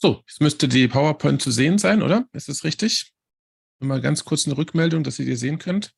So, jetzt müsste die PowerPoint zu sehen sein, oder? Ist das richtig? Nur mal ganz kurz eine Rückmeldung, dass ihr die sehen könnt.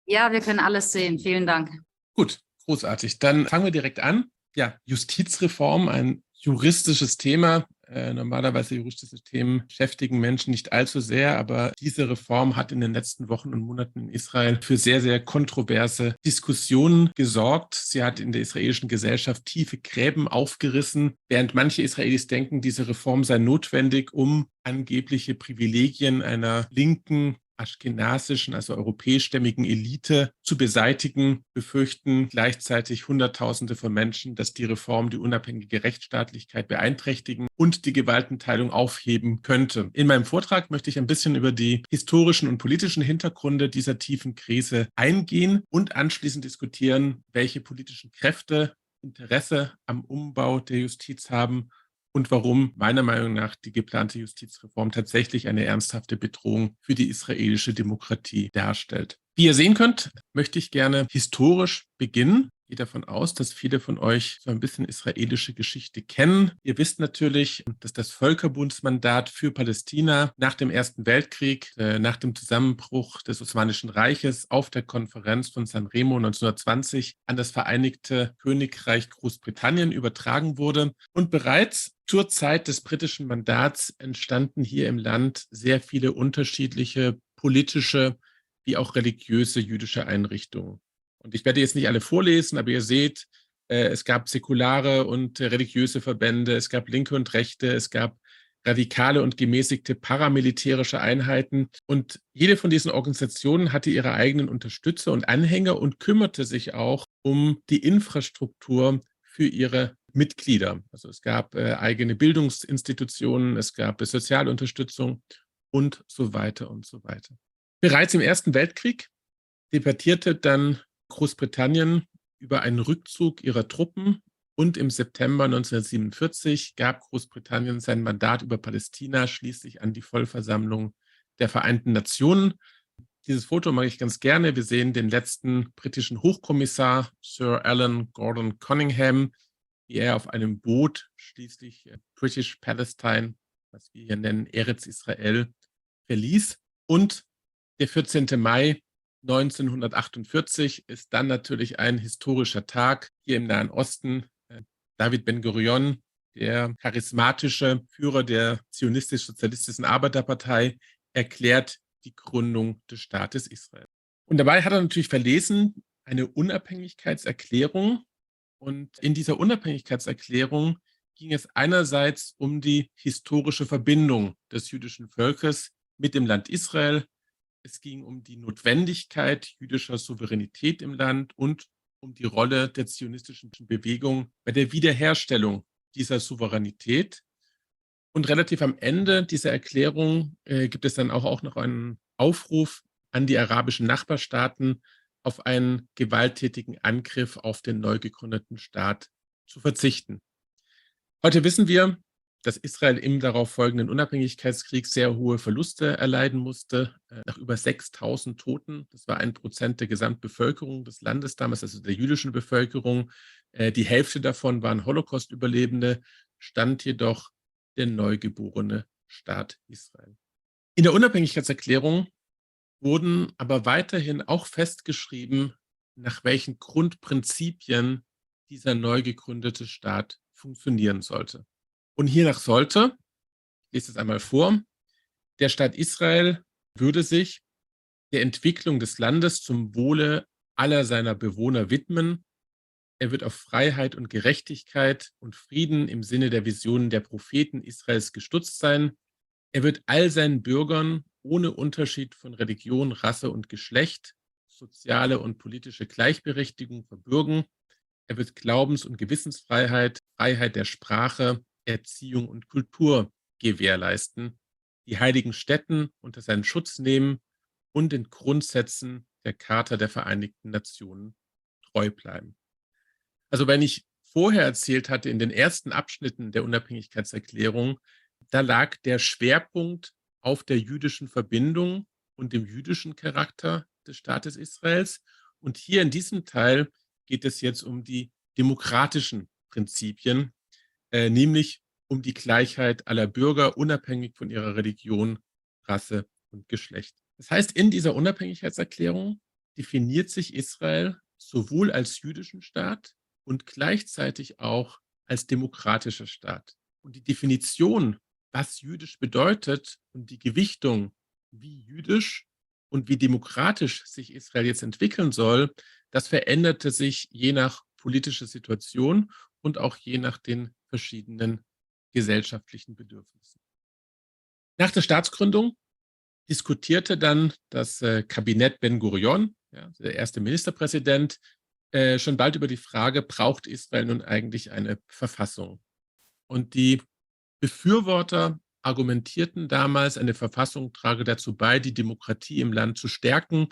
Ja, wir können alles sehen. Vielen Dank. Gut, großartig. Dann fangen wir direkt an. Ja, Justizreform, ein juristisches Thema. Normalerweise juristische Themen beschäftigen Menschen nicht allzu sehr, aber diese Reform hat in den letzten Wochen und Monaten in Israel für sehr, sehr kontroverse Diskussionen gesorgt. Sie hat in der israelischen Gesellschaft tiefe Gräben aufgerissen, während manche Israelis denken, diese Reform sei notwendig, um angebliche Privilegien einer linken aschkenasischen, also europäischstämmigen Elite zu beseitigen, befürchten gleichzeitig Hunderttausende von Menschen, dass die Reform die unabhängige Rechtsstaatlichkeit beeinträchtigen und die Gewaltenteilung aufheben könnte. In meinem Vortrag möchte ich ein bisschen über die historischen und politischen Hintergründe dieser tiefen Krise eingehen und anschließend diskutieren, welche politischen Kräfte Interesse am Umbau der Justiz haben und warum meiner Meinung nach die geplante Justizreform tatsächlich eine ernsthafte Bedrohung für die israelische Demokratie darstellt. Wie ihr sehen könnt, möchte ich gerne historisch beginnen. Ich gehe davon aus, dass viele von euch so ein bisschen israelische Geschichte kennen. Ihr wisst natürlich, dass das Völkerbundsmandat für Palästina nach dem Ersten Weltkrieg, nach dem Zusammenbruch des Osmanischen Reiches auf der Konferenz von San Remo 1920 an das Vereinigte Königreich Großbritannien übertragen wurde. Und bereits zur Zeit des britischen Mandats entstanden hier im Land sehr viele unterschiedliche politische wie auch religiöse jüdische Einrichtungen. Und ich werde jetzt nicht alle vorlesen, aber ihr seht, es gab säkulare und religiöse Verbände, es gab linke und rechte, es gab radikale und gemäßigte paramilitärische Einheiten. Und jede von diesen Organisationen hatte ihre eigenen Unterstützer und Anhänger und kümmerte sich auch um die Infrastruktur für ihre Mitglieder. Also es gab eigene Bildungsinstitutionen, es gab Sozialunterstützung und so weiter und so weiter. Bereits im Ersten Weltkrieg debattierte dann Großbritannien über einen Rückzug ihrer Truppen und im September 1947 gab Großbritannien sein Mandat über Palästina schließlich an die Vollversammlung der Vereinten Nationen. Dieses Foto mag ich ganz gerne. Wir sehen den letzten britischen Hochkommissar, Sir Alan Gordon Cunningham, wie er auf einem Boot schließlich British Palestine, was wir hier nennen, Eretz Israel, verließ. Und der 14. Mai 1948 ist dann natürlich ein historischer Tag hier im Nahen Osten. David Ben-Gurion, der charismatische Führer der zionistisch-sozialistischen Arbeiterpartei, erklärt die Gründung des Staates Israel. Und dabei hat er natürlich verlesen eine Unabhängigkeitserklärung. Und in dieser Unabhängigkeitserklärung ging es einerseits um die historische Verbindung des jüdischen Volkes mit dem Land Israel. Es ging um die Notwendigkeit jüdischer Souveränität im Land und um die Rolle der zionistischen Bewegung bei der Wiederherstellung dieser Souveränität. Und relativ am Ende dieser Erklärung gibt es dann auch noch einen Aufruf an die arabischen Nachbarstaaten, auf einen gewalttätigen Angriff auf den neu gegründeten Staat zu verzichten. Heute wissen wir, dass Israel im darauf folgenden Unabhängigkeitskrieg sehr hohe Verluste erleiden musste, nach über 6.000 Toten. Das war 1% der Gesamtbevölkerung des Landes damals, also der jüdischen Bevölkerung. Die Hälfte davon waren Holocaust-Überlebende, stand jedoch der neugeborene Staat Israel. In der Unabhängigkeitserklärung wurden aber weiterhin auch festgeschrieben, nach welchen Grundprinzipien dieser neu gegründete Staat funktionieren sollte. Und hiernach sollte, ich lese es einmal vor, der Staat Israel würde sich der Entwicklung des Landes zum Wohle aller seiner Bewohner widmen. Er wird auf Freiheit und Gerechtigkeit und Frieden im Sinne der Visionen der Propheten Israels gestützt sein. Er wird all seinen Bürgern ohne Unterschied von Religion, Rasse und Geschlecht soziale und politische Gleichberechtigung verbürgen. Er wird Glaubens- und Gewissensfreiheit, Freiheit der Sprache, Erziehung und Kultur gewährleisten, die heiligen Stätten unter seinen Schutz nehmen und den Grundsätzen der Charta der Vereinigten Nationen treu bleiben. Also wenn ich vorher erzählt hatte, in den ersten Abschnitten der Unabhängigkeitserklärung, da lag der Schwerpunkt auf der jüdischen Verbindung und dem jüdischen Charakter des Staates Israels. Und hier in diesem Teil geht es jetzt um die demokratischen Prinzipien, nämlich um die Gleichheit aller Bürger, unabhängig von ihrer Religion, Rasse und Geschlecht. Das heißt, in dieser Unabhängigkeitserklärung definiert sich Israel sowohl als jüdischen Staat und gleichzeitig auch als demokratischer Staat. Und die Definition, was jüdisch bedeutet und die Gewichtung, wie jüdisch und wie demokratisch sich Israel jetzt entwickeln soll, das veränderte sich je nach politischer Situation und auch je nach den verschiedenen gesellschaftlichen Bedürfnissen. Nach der Staatsgründung diskutierte dann das Kabinett Ben-Gurion, ja, der erste Ministerpräsident, schon bald über die Frage, braucht Israel nun eigentlich eine Verfassung? Und die Befürworter argumentierten damals, eine Verfassung trage dazu bei, die Demokratie im Land zu stärken,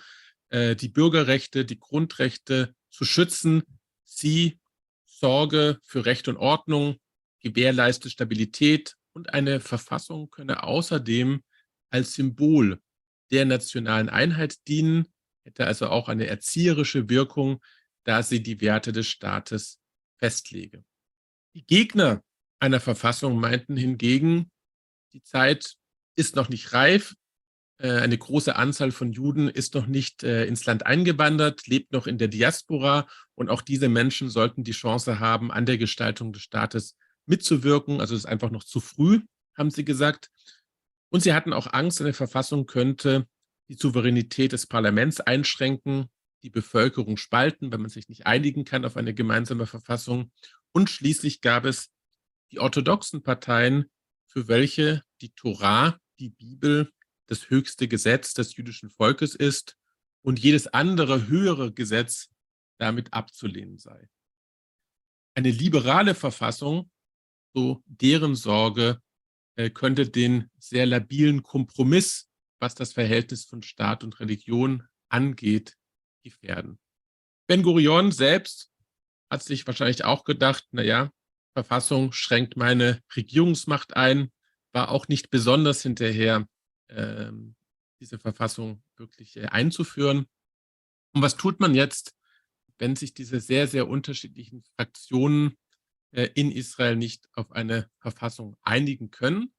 die Bürgerrechte, die Grundrechte zu schützen. Sie sorge für Recht und Ordnung, gewährleiste Stabilität und eine Verfassung könne außerdem als Symbol der nationalen Einheit dienen, hätte also auch eine erzieherische Wirkung, da sie die Werte des Staates festlege. Die Gegner einer Verfassung meinten hingegen, die Zeit ist noch nicht reif, eine große Anzahl von Juden ist noch nicht ins Land eingewandert, lebt noch in der Diaspora und auch diese Menschen sollten die Chance haben, an der Gestaltung des Staates mitzuwirken. Also es ist einfach noch zu früh, haben sie gesagt. Und sie hatten auch Angst, eine Verfassung könnte die Souveränität des Parlaments einschränken, die Bevölkerung spalten, wenn man sich nicht einigen kann auf eine gemeinsame Verfassung. Und schließlich gab es die orthodoxen Parteien, für welche die Tora, die Bibel, das höchste Gesetz des jüdischen Volkes ist und jedes andere höhere Gesetz damit abzulehnen sei. Eine liberale Verfassung, so deren Sorge, könnte den sehr labilen Kompromiss, was das Verhältnis von Staat und Religion angeht, gefährden. Ben-Gurion selbst hat sich wahrscheinlich auch gedacht, naja, Verfassung schränkt meine Regierungsmacht ein, war auch nicht besonders hinterher, diese Verfassung wirklich einzuführen. Und was tut man jetzt, wenn sich diese sehr, sehr unterschiedlichen Fraktionen in Israel nicht auf eine Verfassung einigen können?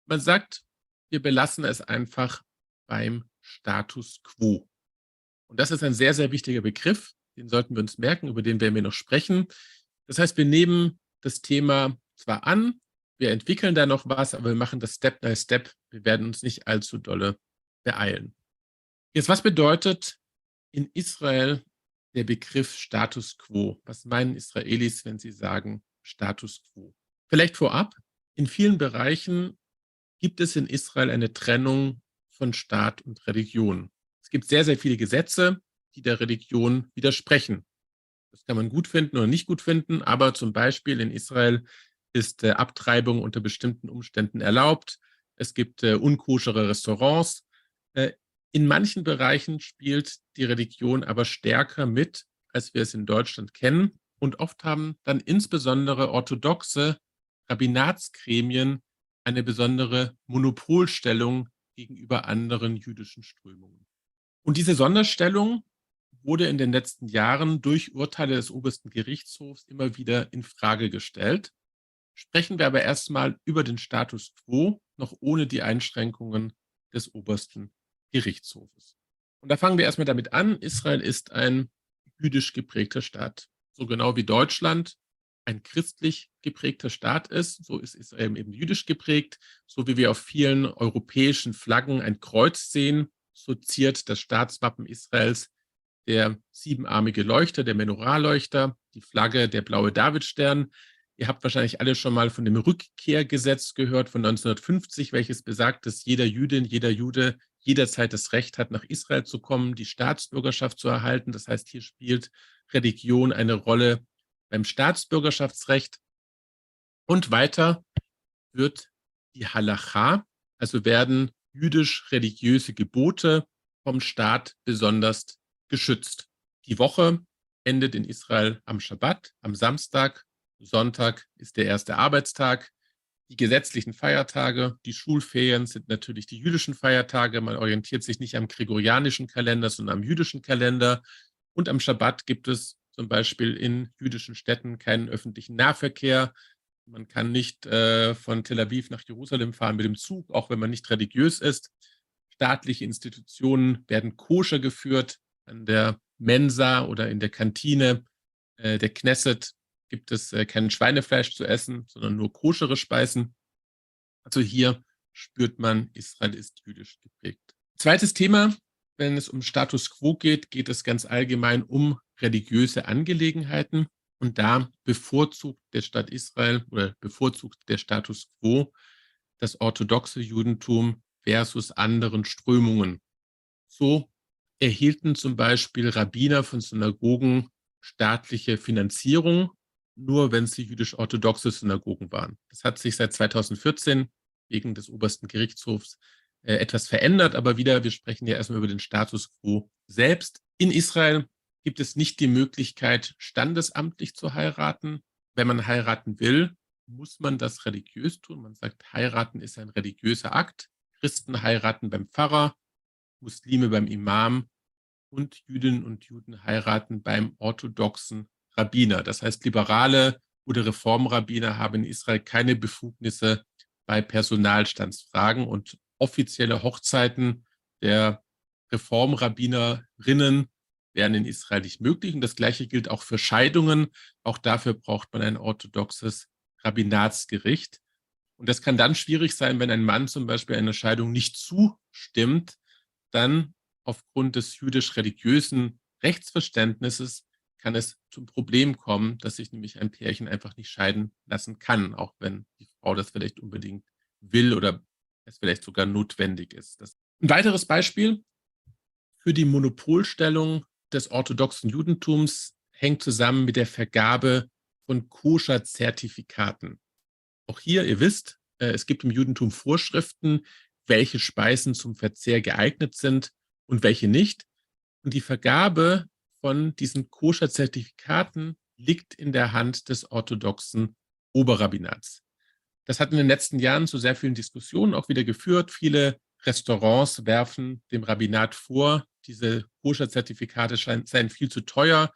Man sagt, wir belassen es einfach beim Status quo. Und das ist ein sehr, sehr wichtiger Begriff, den sollten wir uns merken, über den werden wir noch sprechen. Das heißt, wir nehmen das Thema zwar an, wir entwickeln da noch was, aber wir machen das Step by Step. Wir werden uns nicht allzu dolle beeilen. Jetzt, was bedeutet in Israel der Begriff Status quo? Was meinen Israelis, wenn sie sagen Status quo? Vielleicht vorab, in vielen Bereichen gibt es in Israel eine Trennung von Staat und Religion. Es gibt sehr, sehr viele Gesetze, die der Religion widersprechen. Das kann man gut finden oder nicht gut finden, aber zum Beispiel in Israel ist Abtreibung unter bestimmten Umständen erlaubt. Es gibt unkoschere Restaurants. In manchen Bereichen spielt die Religion aber stärker mit, als wir es in Deutschland kennen. Und oft haben dann insbesondere orthodoxe Rabbinatsgremien eine besondere Monopolstellung gegenüber anderen jüdischen Strömungen. Und diese Sonderstellung wurde in den letzten Jahren durch Urteile des obersten Gerichtshofs immer wieder in Frage gestellt. Sprechen wir aber erstmal über den Status quo, noch ohne die Einschränkungen des obersten Gerichtshofes. Und da fangen wir erstmal damit an, Israel ist ein jüdisch geprägter Staat. So genau wie Deutschland ein christlich geprägter Staat ist, so ist Israel eben jüdisch geprägt. So wie wir auf vielen europäischen Flaggen ein Kreuz sehen, so ziert das Staatswappen Israels der siebenarmige Leuchter, der Menorah-Leuchter, die Flagge, der blaue Davidstern. Ihr habt wahrscheinlich alle schon mal von dem Rückkehrgesetz gehört von 1950, welches besagt, dass jeder Jüdin, jeder Jude jederzeit das Recht hat, nach Israel zu kommen, die Staatsbürgerschaft zu erhalten. Das heißt, hier spielt Religion eine Rolle beim Staatsbürgerschaftsrecht. Und weiter wird die Halacha, also werden jüdisch-religiöse Gebote vom Staat besonders geschützt. Die Woche endet in Israel am Schabbat, am Samstag. Sonntag ist der erste Arbeitstag. Die gesetzlichen Feiertage, die Schulferien sind natürlich die jüdischen Feiertage. Man orientiert sich nicht am gregorianischen Kalender, sondern am jüdischen Kalender. Und am Schabbat gibt es zum Beispiel in jüdischen Städten keinen öffentlichen Nahverkehr. Man kann nicht von Tel Aviv nach Jerusalem fahren mit dem Zug, auch wenn man nicht religiös ist. Staatliche Institutionen werden koscher geführt. An der Mensa oder in der Kantine der Knesset gibt es kein Schweinefleisch zu essen, sondern nur koschere Speisen. Also hier spürt man, Israel ist jüdisch geprägt. Zweites Thema, wenn es um Status quo geht, geht es ganz allgemein um religiöse Angelegenheiten. Und da bevorzugt der Staat Israel oder bevorzugt der Status quo das orthodoxe Judentum versus anderen Strömungen. So erhielten zum Beispiel Rabbiner von Synagogen staatliche Finanzierung, nur wenn sie jüdisch-orthodoxe Synagogen waren. Das hat sich seit 2014 wegen des obersten Gerichtshofs etwas verändert, aber wieder, wir sprechen ja erstmal über den Status quo selbst. In Israel gibt es nicht die Möglichkeit, standesamtlich zu heiraten. Wenn man heiraten will, muss man das religiös tun. Man sagt, heiraten ist ein religiöser Akt. Christen heiraten beim Pfarrer, Muslime beim Imam und Jüdinnen und Juden heiraten beim orthodoxen Rabbiner. Das heißt, liberale oder Reformrabbiner haben in Israel keine Befugnisse bei Personalstandsfragen und offizielle Hochzeiten der Reformrabbinerinnen wären in Israel nicht möglich. Und das Gleiche gilt auch für Scheidungen. Auch dafür braucht man ein orthodoxes Rabbinatsgericht. Und das kann dann schwierig sein, wenn ein Mann zum Beispiel einer Scheidung nicht zustimmt, dann aufgrund des jüdisch-religiösen Rechtsverständnisses kann es zum Problem kommen, dass sich nämlich ein Pärchen einfach nicht scheiden lassen kann, auch wenn die Frau das vielleicht unbedingt will oder es vielleicht sogar notwendig ist. Ein weiteres Beispiel für die Monopolstellung des orthodoxen Judentums hängt zusammen mit der Vergabe von Koscher-Zertifikaten. Auch hier, ihr wisst, es gibt im Judentum Vorschriften, welche Speisen zum Verzehr geeignet sind und welche nicht. Und die Vergabe von diesen Koscher-Zertifikaten liegt in der Hand des orthodoxen Oberrabbinats. Das hat in den letzten Jahren zu sehr vielen Diskussionen auch wieder geführt. Viele Restaurants werfen dem Rabbinat vor, diese Koscher-Zertifikate seien viel zu teuer,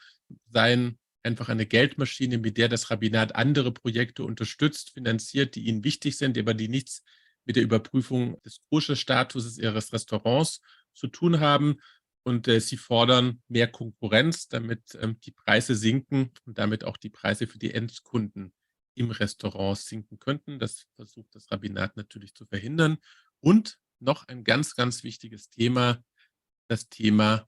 seien einfach eine Geldmaschine, mit der das Rabbinat andere Projekte unterstützt, finanziert, die ihnen wichtig sind, aber die nichts mit der Überprüfung des Koscher-Statuses ihres Restaurants zu tun haben. Und sie fordern mehr Konkurrenz, damit die Preise sinken und damit auch die Preise für die Endkunden im Restaurant sinken könnten. Das versucht das Rabbinat natürlich zu verhindern. Und noch ein ganz, ganz wichtiges Thema, das Thema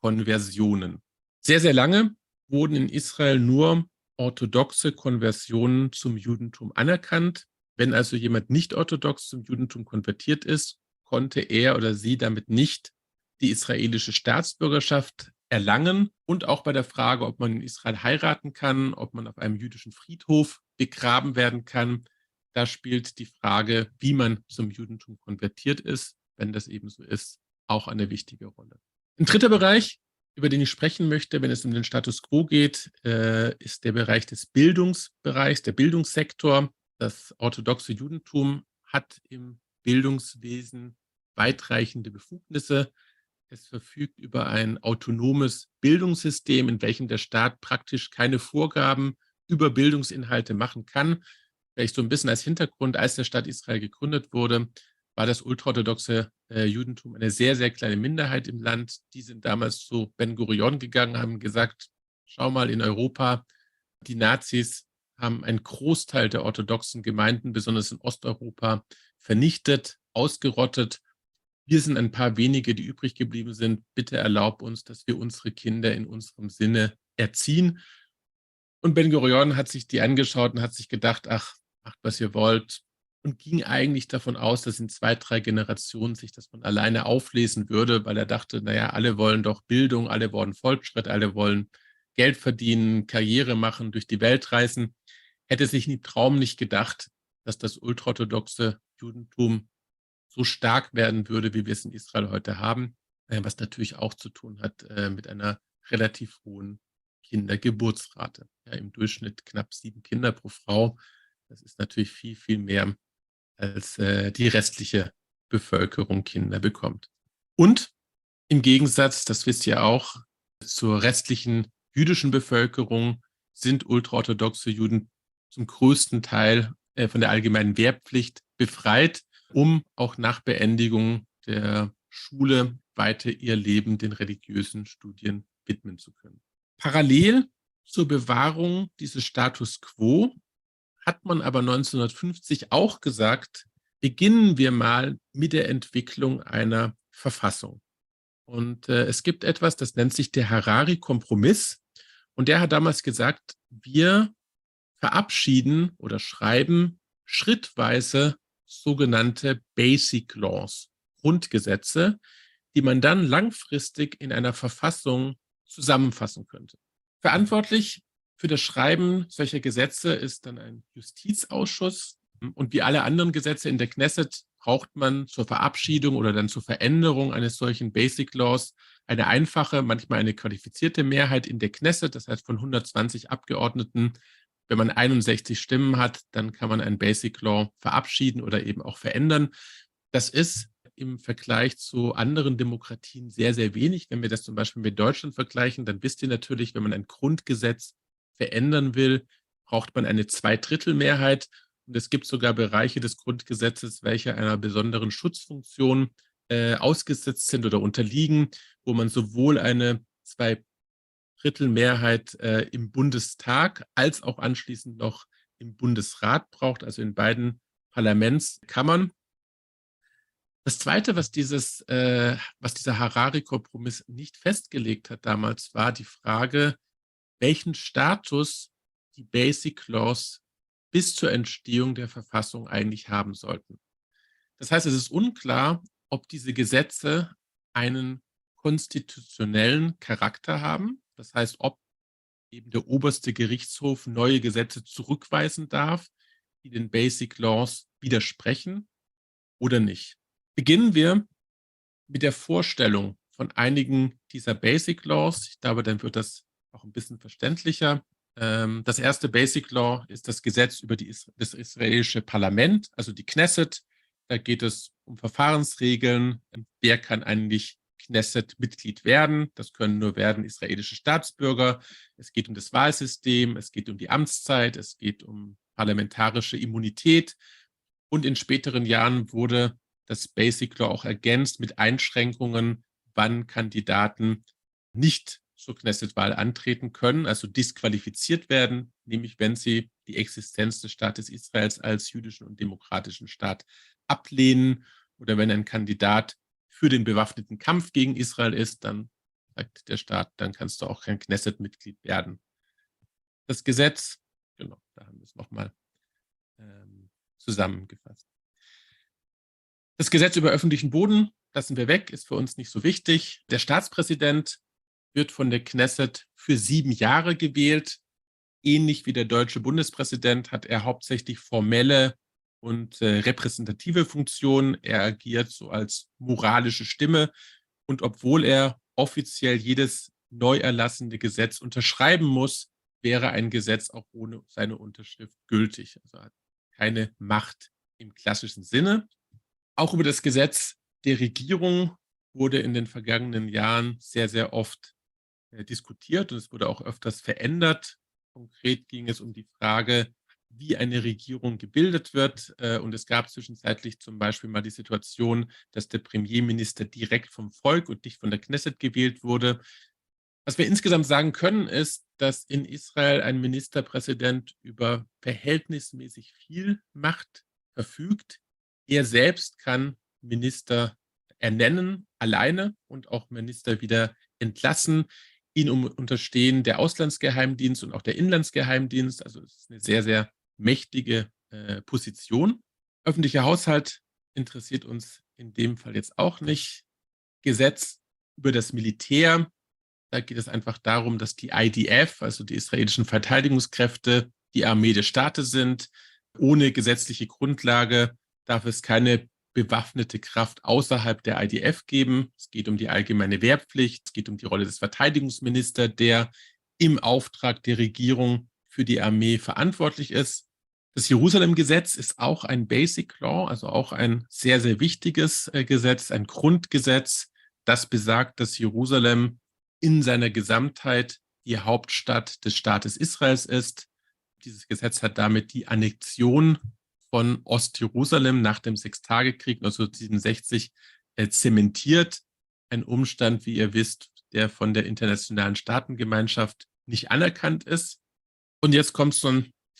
Konversionen. Sehr, sehr lange wurden in Israel nur orthodoxe Konversionen zum Judentum anerkannt. Wenn also jemand nicht orthodox zum Judentum konvertiert ist, konnte er oder sie damit nicht die israelische Staatsbürgerschaft erlangen. Und auch bei der Frage, ob man in Israel heiraten kann, ob man auf einem jüdischen Friedhof begraben werden kann, da spielt die Frage, wie man zum Judentum konvertiert ist, wenn das eben so ist, auch eine wichtige Rolle. Ein dritter Bereich, über den ich sprechen möchte, wenn es um den Status quo geht, ist der Bereich des Bildungsbereichs, der Bildungssektor. Das orthodoxe Judentum hat im Bildungswesen weitreichende Befugnisse. Es verfügt über ein autonomes Bildungssystem, in welchem der Staat praktisch keine Vorgaben über Bildungsinhalte machen kann. Vielleicht so ein bisschen als Hintergrund, als der Staat Israel gegründet wurde, war das ultraorthodoxe Judentum eine sehr, sehr kleine Minderheit im Land. Die sind damals zu Ben Gurion gegangen, haben gesagt, schau mal in Europa, die Nazis haben einen Großteil der orthodoxen Gemeinden, besonders in Osteuropa, vernichtet, ausgerottet. Wir sind ein paar wenige, die übrig geblieben sind. Bitte erlaub uns, dass wir unsere Kinder in unserem Sinne erziehen. Und Ben Gurion hat sich die angeschaut und hat sich gedacht, ach, macht, was ihr wollt. Und ging eigentlich davon aus, dass in 2, 3 Generationen sich das von alleine auflesen würde, weil er dachte, naja, alle wollen doch Bildung, alle wollen Fortschritt, alle wollen Geld verdienen, Karriere machen, durch die Welt reisen. Hätte sich im Traum nicht gedacht, dass das ultraorthodoxe Judentum so stark werden würde, wie wir es in Israel heute haben, was natürlich auch zu tun hat mit einer relativ hohen Kindergeburtsrate. Ja, im Durchschnitt knapp 7 Kinder pro Frau. Das ist natürlich viel, viel mehr, als die restliche Bevölkerung Kinder bekommt. Und im Gegensatz, das wisst ihr auch, zur restlichen jüdischen Bevölkerung sind ultraorthodoxe Juden zum größten Teil von der allgemeinen Wehrpflicht befreit, um auch nach Beendigung der Schule weiter ihr Leben den religiösen Studien widmen zu können. Parallel zur Bewahrung dieses Status quo hat man aber 1950 auch gesagt, beginnen wir mal mit der Entwicklung einer Verfassung. Und es gibt etwas, das nennt sich der Harari-Kompromiss. Und der hat damals gesagt, wir verabschieden oder schreiben schrittweise sogenannte Basic Laws, Grundgesetze, die man dann langfristig in einer Verfassung zusammenfassen könnte. Verantwortlich für das Schreiben solcher Gesetze ist dann ein Justizausschuss. Und wie alle anderen Gesetze in der Knesset braucht man zur Verabschiedung oder dann zur Veränderung eines solchen Basic Laws eine einfache, manchmal eine qualifizierte Mehrheit in der Knesset, das heißt von 120 Abgeordneten. Wenn man 61 Stimmen hat, dann kann man ein Basic Law verabschieden oder eben auch verändern. Das ist im Vergleich zu anderen Demokratien sehr, sehr wenig. Wenn wir das zum Beispiel mit Deutschland vergleichen, dann wisst ihr natürlich, wenn man ein Grundgesetz verändern will, braucht man eine Zweidrittelmehrheit. Und es gibt sogar Bereiche des Grundgesetzes, welche einer besonderen Schutzfunktion ausgesetzt sind oder unterliegen, wo man sowohl eine Zweidrittelmehrheit im Bundestag als auch anschließend noch im Bundesrat braucht, also in beiden Parlamentskammern. Das Zweite, was dieser Harari-Kompromiss nicht festgelegt hat damals, war die Frage, welchen Status die Basic Laws bis zur Entstehung der Verfassung eigentlich haben sollten. Das heißt, es ist unklar, ob diese Gesetze einen konstitutionellen Charakter haben. Das heißt, ob eben der oberste Gerichtshof neue Gesetze zurückweisen darf, die den Basic Laws widersprechen oder nicht. Beginnen wir mit der Vorstellung von einigen dieser Basic Laws. Ich glaube, dann wird das auch ein bisschen verständlicher. Das erste Basic Law ist das Gesetz über das israelische Parlament, also die Knesset. Da geht es um Verfahrensregeln. Wer kann eigentlich Knesset-Mitglied werden? Das können nur werden israelische Staatsbürger. Es geht um das Wahlsystem, es geht um die Amtszeit, es geht um parlamentarische Immunität. Und in späteren Jahren wurde das Basic Law auch ergänzt mit Einschränkungen, wann Kandidaten nicht zur Knesset-Wahl antreten können, also disqualifiziert werden, nämlich wenn sie die Existenz des Staates Israels als jüdischen und demokratischen Staat ablehnen oder wenn ein Kandidat für den bewaffneten Kampf gegen Israel ist, dann sagt der Staat, dann kannst du auch kein Knesset-Mitglied werden. Das Gesetz, genau, da haben wir es nochmal zusammengefasst. Das Gesetz über öffentlichen Boden lassen wir weg, ist für uns nicht so wichtig. Der Staatspräsident wird von der Knesset für 7 Jahre gewählt. Ähnlich wie der deutsche Bundespräsident hat er hauptsächlich formelle und repräsentative Funktionen. Er agiert so als moralische Stimme. Und obwohl er offiziell jedes neu erlassene Gesetz unterschreiben muss, wäre ein Gesetz auch ohne seine Unterschrift gültig. Also hat keine Macht im klassischen Sinne. Auch über das Gesetz der Regierung wurde in den vergangenen Jahren sehr, sehr oft diskutiert und es wurde auch öfters verändert. Konkret ging es um die Frage, wie eine Regierung gebildet wird. Und es gab zwischenzeitlich zum Beispiel mal die Situation, dass der Premierminister direkt vom Volk und nicht von der Knesset gewählt wurde. Was wir insgesamt sagen können, ist, dass in Israel ein Ministerpräsident über verhältnismäßig viel Macht verfügt. Er selbst kann Minister ernennen, alleine und auch Minister wieder entlassen. Ihn unterstehen der Auslandsgeheimdienst und auch der Inlandsgeheimdienst. Also es ist eine sehr, sehr mächtige Position. Öffentlicher Haushalt interessiert uns in dem Fall jetzt auch nicht. Gesetz über das Militär, da geht es einfach darum, dass die IDF, also die israelischen Verteidigungskräfte, die Armee des Staates sind. Ohne gesetzliche Grundlage darf es keine bewaffnete Kraft außerhalb der IDF geben. Es geht um die allgemeine Wehrpflicht, es geht um die Rolle des Verteidigungsministers, der im Auftrag der Regierung für die Armee verantwortlich ist. Das Jerusalem-Gesetz ist auch ein Basic Law, also auch ein sehr, sehr wichtiges Gesetz, ein Grundgesetz, das besagt, dass Jerusalem in seiner Gesamtheit die Hauptstadt des Staates Israels ist. Dieses Gesetz hat damit die Annexion von Ostjerusalem nach dem Sechstagekrieg 1967 zementiert. Ein Umstand, wie ihr wisst, der von der internationalen Staatengemeinschaft nicht anerkannt ist. Und jetzt kommt es so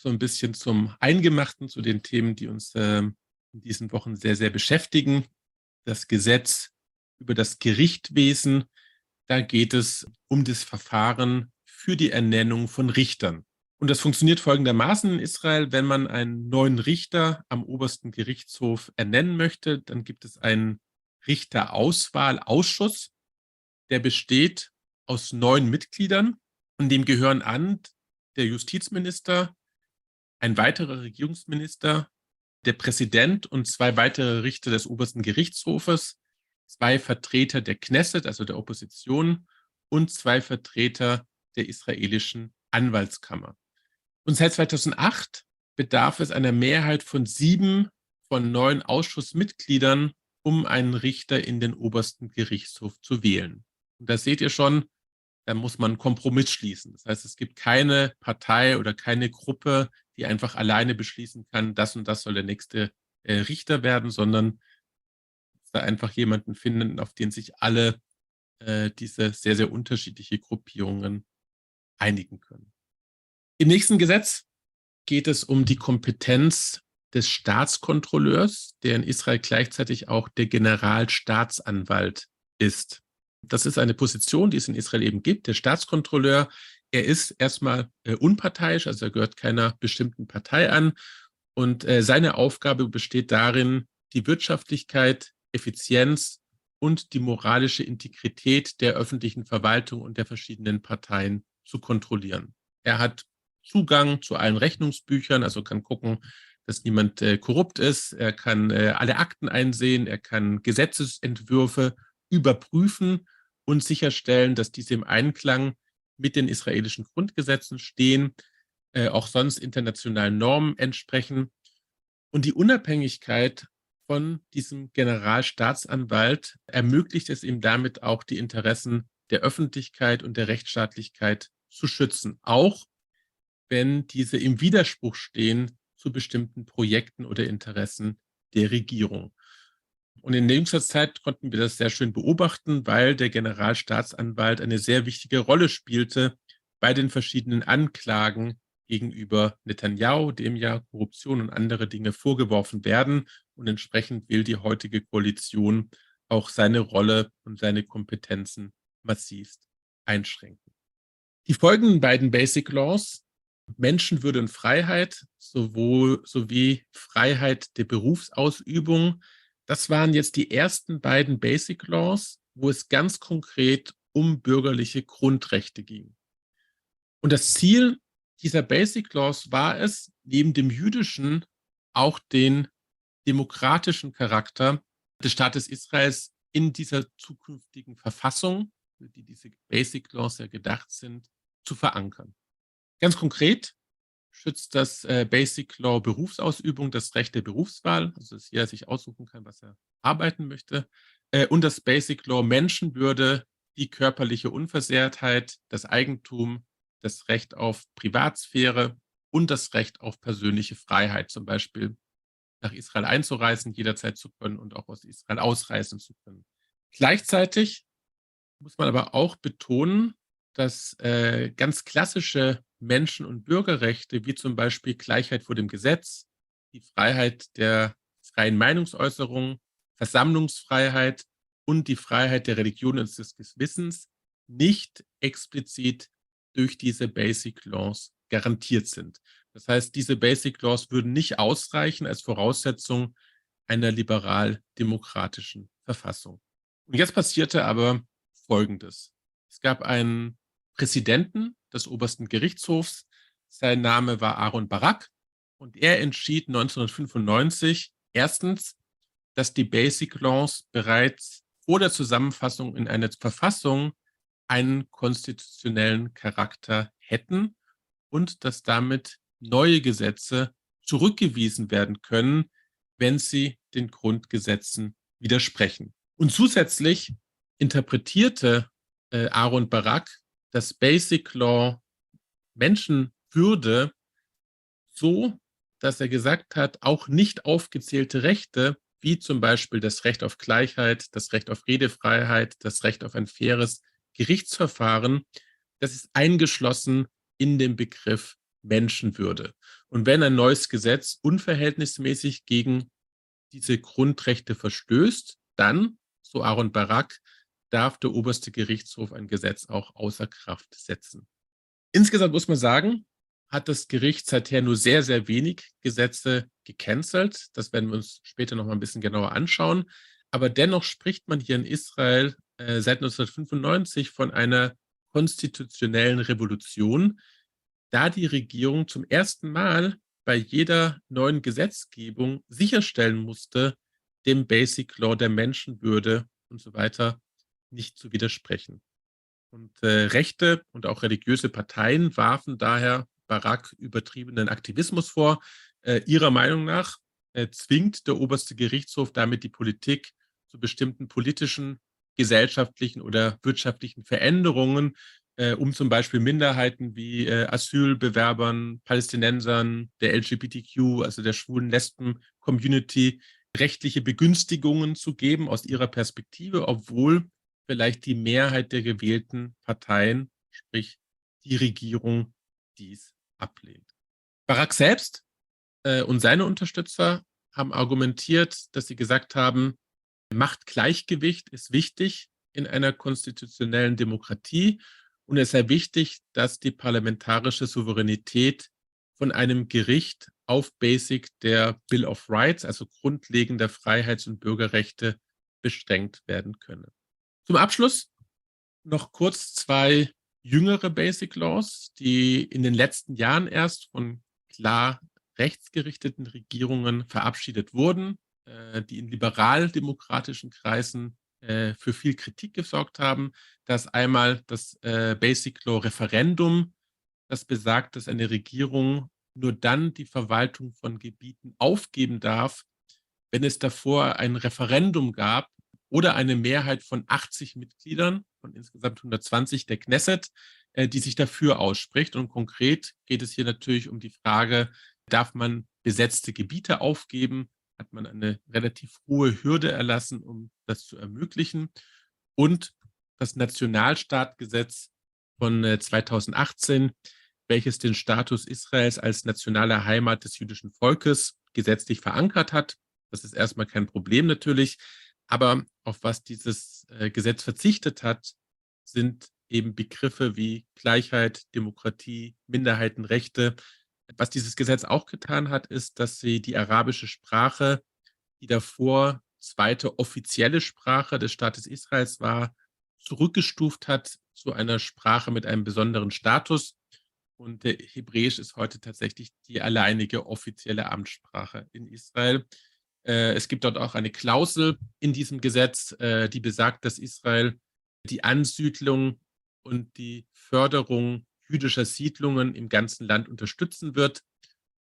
ein bisschen zum Eingemachten, zu den Themen, die uns in diesen Wochen sehr, sehr beschäftigen. Das Gesetz über das Gerichtwesen. Da geht es um das Verfahren für die Ernennung von Richtern. Und das funktioniert folgendermaßen in Israel: Wenn man einen neuen Richter am obersten Gerichtshof ernennen möchte, dann gibt es einen Richterauswahlausschuss, der besteht aus 9 Mitgliedern, und dem gehören an der Justizminister, ein weiterer Regierungsminister, der Präsident und 2 weitere Richter des obersten Gerichtshofes, 2 Vertreter der Knesset, also der Opposition, und 2 Vertreter der israelischen Anwaltskammer. Und seit 2008 bedarf es einer Mehrheit von 7 von 9 Ausschussmitgliedern, um einen Richter in den obersten Gerichtshof zu wählen. Und da seht ihr schon, da muss man einen Kompromiss schließen. Das heißt, es gibt keine Partei oder keine Gruppe, die einfach alleine beschließen kann, das und das soll der nächste Richter werden, sondern da einfach jemanden finden, auf den sich alle diese sehr, sehr unterschiedliche Gruppierungen einigen können. Im nächsten Gesetz geht es um die Kompetenz des Staatskontrolleurs, der in Israel gleichzeitig auch der Generalstaatsanwalt ist. Das ist eine Position, die es in Israel eben gibt. Der Staatskontrolleur, er ist erstmal unparteiisch, also er gehört keiner bestimmten Partei an. Und seine Aufgabe besteht darin, die Wirtschaftlichkeit, Effizienz und die moralische Integrität der öffentlichen Verwaltung und der verschiedenen Parteien zu kontrollieren. Er hat Zugang zu allen Rechnungsbüchern, also kann gucken, dass niemand korrupt ist. Er kann alle Akten einsehen, er kann Gesetzesentwürfe überprüfen und sicherstellen, dass diese im Einklang mit den israelischen Grundgesetzen stehen, auch sonst internationalen Normen entsprechen. Und die Unabhängigkeit von diesem Generalstaatsanwalt ermöglicht es ihm damit auch, die Interessen der Öffentlichkeit und der Rechtsstaatlichkeit zu schützen, auch wenn diese im Widerspruch stehen zu bestimmten Projekten oder Interessen der Regierung. Und in jüngster Zeit konnten wir das sehr schön beobachten, weil der Generalstaatsanwalt eine sehr wichtige Rolle spielte bei den verschiedenen Anklagen gegenüber Netanyahu, dem ja Korruption und andere Dinge vorgeworfen werden. Und entsprechend will die heutige Koalition auch seine Rolle und seine Kompetenzen massivst einschränken. Die folgenden beiden Basic Laws, Menschenwürde und Freiheit, sowie Freiheit der Berufsausübung, das waren jetzt die ersten beiden Basic Laws, wo es ganz konkret um bürgerliche Grundrechte ging. Und das Ziel dieser Basic Laws war es, neben dem jüdischen auch den demokratischen Charakter des Staates Israels in dieser zukünftigen Verfassung, für die diese Basic Laws ja gedacht sind, zu verankern. Ganz konkret schützt das Basic Law Berufsausübung, das Recht der Berufswahl, also dass jeder sich aussuchen kann, was er arbeiten möchte, und das Basic Law Menschenwürde, die körperliche Unversehrtheit, das Eigentum, das Recht auf Privatsphäre und das Recht auf persönliche Freiheit, zum Beispiel nach Israel einzureisen, jederzeit zu können und auch aus Israel ausreisen zu können. Gleichzeitig muss man aber auch betonen, dass ganz klassische Menschen- und Bürgerrechte, wie zum Beispiel Gleichheit vor dem Gesetz, die Freiheit der freien Meinungsäußerung, Versammlungsfreiheit und die Freiheit der Religion und des Gewissens nicht explizit durch diese Basic Laws garantiert sind. Das heißt, diese Basic Laws würden nicht ausreichen als Voraussetzung einer liberal-demokratischen Verfassung. Und jetzt passierte aber Folgendes. Es gab einen Präsidenten des obersten Gerichtshofs, sein Name war Aaron Barak, und er entschied 1995 erstens, dass die Basic Laws bereits vor der Zusammenfassung in eine Verfassung einen konstitutionellen Charakter hätten und dass damit neue Gesetze zurückgewiesen werden können, wenn sie den Grundgesetzen widersprechen. Und zusätzlich interpretierte Aaron Barak das Basic Law Menschenwürde so, dass er gesagt hat, auch nicht aufgezählte Rechte, wie zum Beispiel das Recht auf Gleichheit, das Recht auf Redefreiheit, das Recht auf ein faires Gerichtsverfahren, das ist eingeschlossen in den Begriff Menschenwürde. Und wenn ein neues Gesetz unverhältnismäßig gegen diese Grundrechte verstößt, dann, so Aaron Barak, darf der oberste Gerichtshof ein Gesetz auch außer Kraft setzen. Insgesamt muss man sagen, hat das Gericht seither nur sehr, sehr wenig Gesetze gecancelt. Das werden wir uns später noch mal ein bisschen genauer anschauen. Aber dennoch spricht man hier in Israel seit 1995 von einer konstitutionellen Revolution, da die Regierung zum ersten Mal bei jeder neuen Gesetzgebung sicherstellen musste, dem Basic Law der Menschenwürde und so weiter nicht zu widersprechen. Und rechte und auch religiöse Parteien warfen daher Barak übertriebenen Aktivismus vor. Ihrer Meinung nach zwingt der oberste Gerichtshof damit die Politik zu bestimmten politischen, gesellschaftlichen oder wirtschaftlichen Veränderungen, um zum Beispiel Minderheiten wie Asylbewerbern, Palästinensern, der LGBTQ, also der schwulen Lesben-Community, rechtliche Begünstigungen zu geben aus ihrer Perspektive, obwohl vielleicht die Mehrheit der gewählten Parteien, sprich die Regierung, dies ablehnt. Barak selbst und seine Unterstützer haben argumentiert, dass sie gesagt haben, Machtgleichgewicht ist wichtig in einer konstitutionellen Demokratie und es sei wichtig, dass die parlamentarische Souveränität von einem Gericht auf Basic der Bill of Rights, also grundlegender Freiheits- und Bürgerrechte, beschränkt werden könne. Zum Abschluss noch kurz zwei jüngere Basic Laws, die in den letzten Jahren erst von klar rechtsgerichteten Regierungen verabschiedet wurden, die in liberal-demokratischen Kreisen für viel Kritik gesorgt haben. Das ist einmal das Basic Law Referendum, das besagt, dass eine Regierung nur dann die Verwaltung von Gebieten aufgeben darf, wenn es davor ein Referendum gab oder eine Mehrheit von 80 Mitgliedern, von insgesamt 120 der Knesset, die sich dafür ausspricht. Und konkret geht es hier natürlich um die Frage, darf man besetzte Gebiete aufgeben? Hat man eine relativ hohe Hürde erlassen, um das zu ermöglichen? Und das Nationalstaatgesetz von 2018, welches den Status Israels als nationale Heimat des jüdischen Volkes gesetzlich verankert hat. Das ist erstmal kein Problem natürlich. Aber auf was dieses Gesetz verzichtet hat, sind eben Begriffe wie Gleichheit, Demokratie, Minderheitenrechte. Was dieses Gesetz auch getan hat, ist, dass sie die arabische Sprache, die davor zweite offizielle Sprache des Staates Israels war, zurückgestuft hat zu einer Sprache mit einem besonderen Status. Und Hebräisch ist heute tatsächlich die alleinige offizielle Amtssprache in Israel. Es gibt dort auch eine Klausel in diesem Gesetz, die besagt, dass Israel die Ansiedlung und die Förderung jüdischer Siedlungen im ganzen Land unterstützen wird.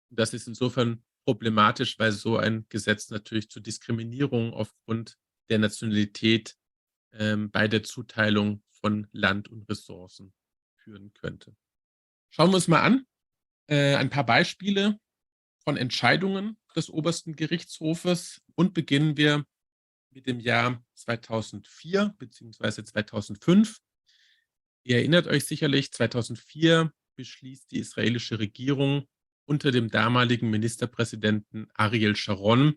Und das ist insofern problematisch, weil so ein Gesetz natürlich zu Diskriminierung aufgrund der Nationalität bei der Zuteilung von Land und Ressourcen führen könnte. Schauen wir uns mal an, ein paar Beispiele von Entscheidungen des obersten Gerichtshofes und beginnen wir mit dem Jahr 2004 bzw. 2005. Ihr erinnert euch sicherlich, 2004 beschließt die israelische Regierung unter dem damaligen Ministerpräsidenten Ariel Sharon,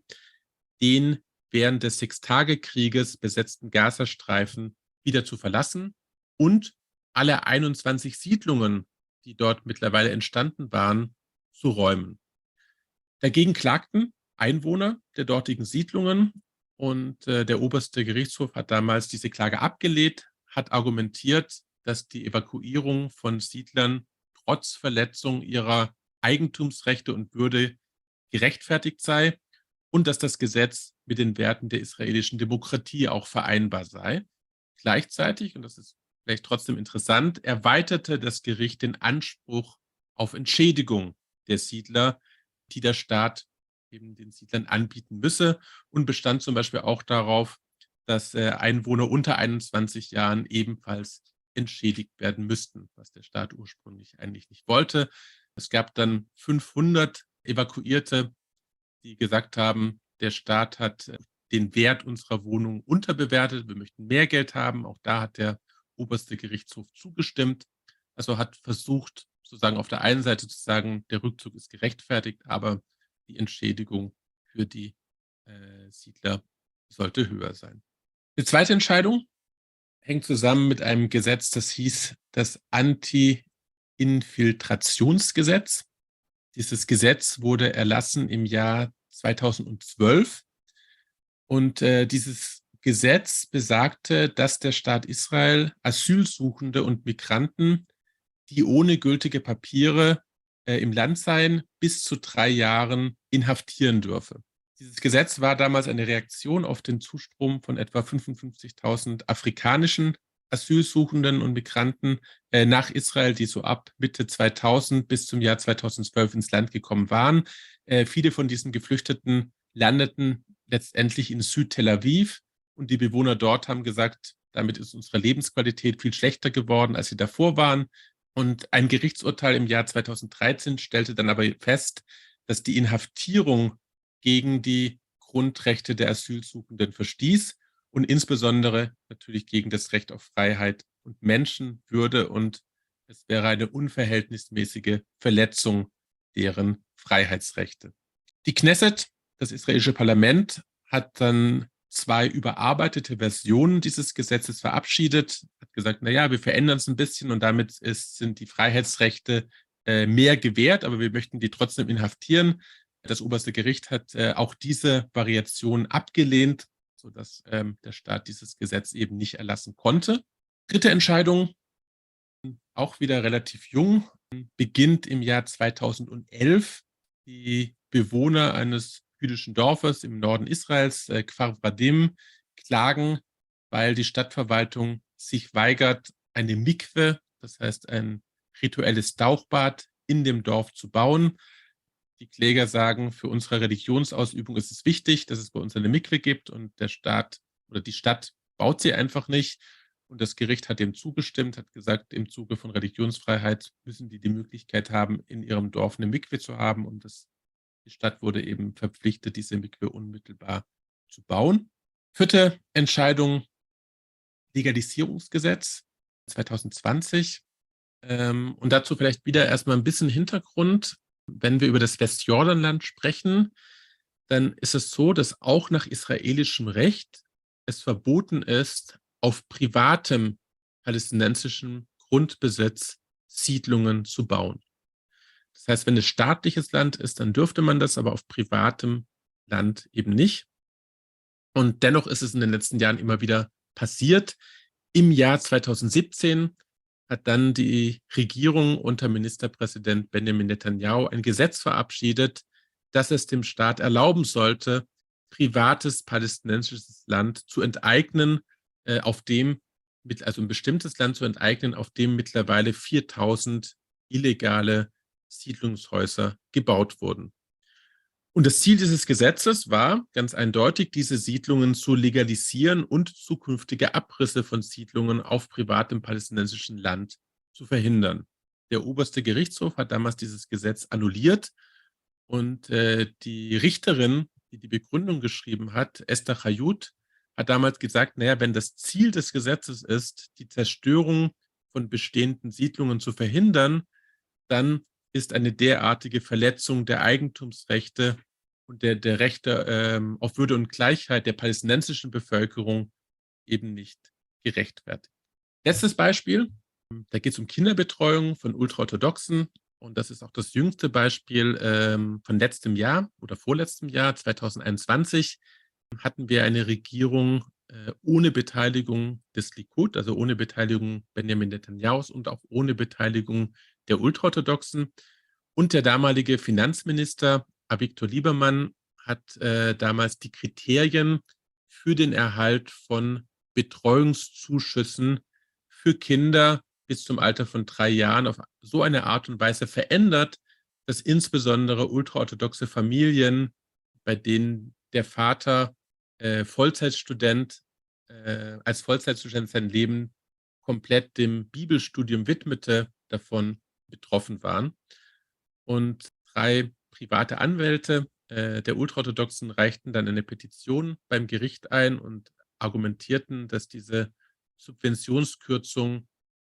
den während des Sechstagekrieges besetzten Gazastreifen wieder zu verlassen und alle 21 Siedlungen, die dort mittlerweile entstanden waren, zu räumen. Dagegen klagten Einwohner der dortigen Siedlungen und der oberste Gerichtshof hat damals diese Klage abgelehnt, hat argumentiert, dass die Evakuierung von Siedlern trotz Verletzung ihrer Eigentumsrechte und Würde gerechtfertigt sei und dass das Gesetz mit den Werten der israelischen Demokratie auch vereinbar sei. Gleichzeitig, und das ist vielleicht trotzdem interessant, erweiterte das Gericht den Anspruch auf Entschädigung der Siedler, die der Staat eben den Siedlern anbieten müsse und bestand zum Beispiel auch darauf, dass Einwohner unter 21 Jahren ebenfalls entschädigt werden müssten, was der Staat ursprünglich eigentlich nicht wollte. Es gab dann 500 Evakuierte, die gesagt haben, der Staat hat den Wert unserer Wohnung unterbewertet, wir möchten mehr Geld haben. Auch da hat der oberste Gerichtshof zugestimmt. Also hat versucht, sozusagen auf der einen Seite zu sagen, der Rückzug ist gerechtfertigt, aber die Entschädigung für die Siedler sollte höher sein. Die zweite Entscheidung hängt zusammen mit einem Gesetz, das hieß das Anti-Infiltrationsgesetz. Dieses Gesetz wurde erlassen im Jahr 2012 und dieses Gesetz besagte, dass der Staat Israel Asylsuchende und Migranten, die ohne gültige Papiere im Land seien, bis zu 3 Jahren inhaftieren dürfe. Dieses Gesetz war damals eine Reaktion auf den Zustrom von etwa 55.000 afrikanischen Asylsuchenden und Migranten nach Israel, die so ab Mitte 2000 bis zum Jahr 2012 ins Land gekommen waren. Viele von diesen Geflüchteten landeten letztendlich in Süd-Tel Aviv und die Bewohner dort haben gesagt, damit ist unsere Lebensqualität viel schlechter geworden, als sie davor waren. Und ein Gerichtsurteil im Jahr 2013 stellte dann aber fest, dass die Inhaftierung gegen die Grundrechte der Asylsuchenden verstieß und insbesondere natürlich gegen das Recht auf Freiheit und Menschenwürde, und es wäre eine unverhältnismäßige Verletzung deren Freiheitsrechte. Die Knesset, das israelische Parlament, hat dann 2 überarbeitete Versionen dieses Gesetzes verabschiedet, hat gesagt, naja, wir verändern es ein bisschen und damit sind die Freiheitsrechte mehr gewährt, aber wir möchten die trotzdem inhaftieren. Das oberste Gericht hat auch diese Variation abgelehnt, sodass der Staat dieses Gesetz eben nicht erlassen konnte. Dritte Entscheidung, auch wieder relativ jung, beginnt im Jahr 2011. Die Bewohner eines jüdischen Dorfes im Norden Israels, Kfar Vradim, klagen, weil die Stadtverwaltung sich weigert, eine Mikwe, das heißt ein rituelles Tauchbad, in dem Dorf zu bauen. Die Kläger sagen, für unsere Religionsausübung ist es wichtig, dass es bei uns eine Mikwe gibt, und der Staat oder die Stadt baut sie einfach nicht. Und das Gericht hat dem zugestimmt, hat gesagt, im Zuge von Religionsfreiheit müssen die Möglichkeit haben, in ihrem Dorf eine Mikwe zu haben. Und die Stadt wurde eben verpflichtet, diese Mikwe unmittelbar zu bauen. Vierte Entscheidung, Legalisierungsgesetz 2020. Und dazu vielleicht wieder erstmal ein bisschen Hintergrund. Wenn wir über das Westjordanland sprechen, dann ist es so, dass auch nach israelischem Recht es verboten ist, auf privatem palästinensischem Grundbesitz Siedlungen zu bauen. Das heißt, wenn es staatliches Land ist, dann dürfte man das, aber auf privatem Land eben nicht. Und dennoch ist es in den letzten Jahren immer wieder passiert. Im Jahr 2017 hat dann die Regierung unter Ministerpräsident Benjamin Netanyahu ein Gesetz verabschiedet, das es dem Staat erlauben sollte, privates palästinensisches Land zu enteignen, also ein bestimmtes Land zu enteignen, auf dem mittlerweile 4.000 illegale Siedlungshäuser gebaut wurden. Und das Ziel dieses Gesetzes war ganz eindeutig, diese Siedlungen zu legalisieren und zukünftige Abrisse von Siedlungen auf privatem palästinensischen Land zu verhindern. Der oberste Gerichtshof hat damals dieses Gesetz annulliert, und die Richterin, die die Begründung geschrieben hat, Esther Chayut, hat damals gesagt, naja, wenn das Ziel des Gesetzes ist, die Zerstörung von bestehenden Siedlungen zu verhindern, dann ist eine derartige Verletzung der Eigentumsrechte und der Rechte auf Würde und Gleichheit der palästinensischen Bevölkerung eben nicht gerechtfertigt. Letztes Beispiel, da geht es um Kinderbetreuung von Ultraorthodoxen, und das ist auch das jüngste Beispiel von letztem Jahr oder vorletztem Jahr, 2021, hatten wir eine Regierung ohne Beteiligung des Likud, also ohne Beteiligung Benjamin Netanyahus und auch ohne Beteiligung der Ultraorthodoxen. Und der damalige Finanzminister Avigdor Liebermann hat damals die Kriterien für den Erhalt von Betreuungszuschüssen für Kinder bis zum Alter von 3 Jahren auf so eine Art und Weise verändert, dass insbesondere ultraorthodoxe Familien, bei denen der Vater Vollzeitstudent, als Vollzeitstudent sein Leben komplett dem Bibelstudium widmete, davon betroffen waren. Und 3 private Anwälte der Ultraorthodoxen reichten dann eine Petition beim Gericht ein und argumentierten, dass diese Subventionskürzung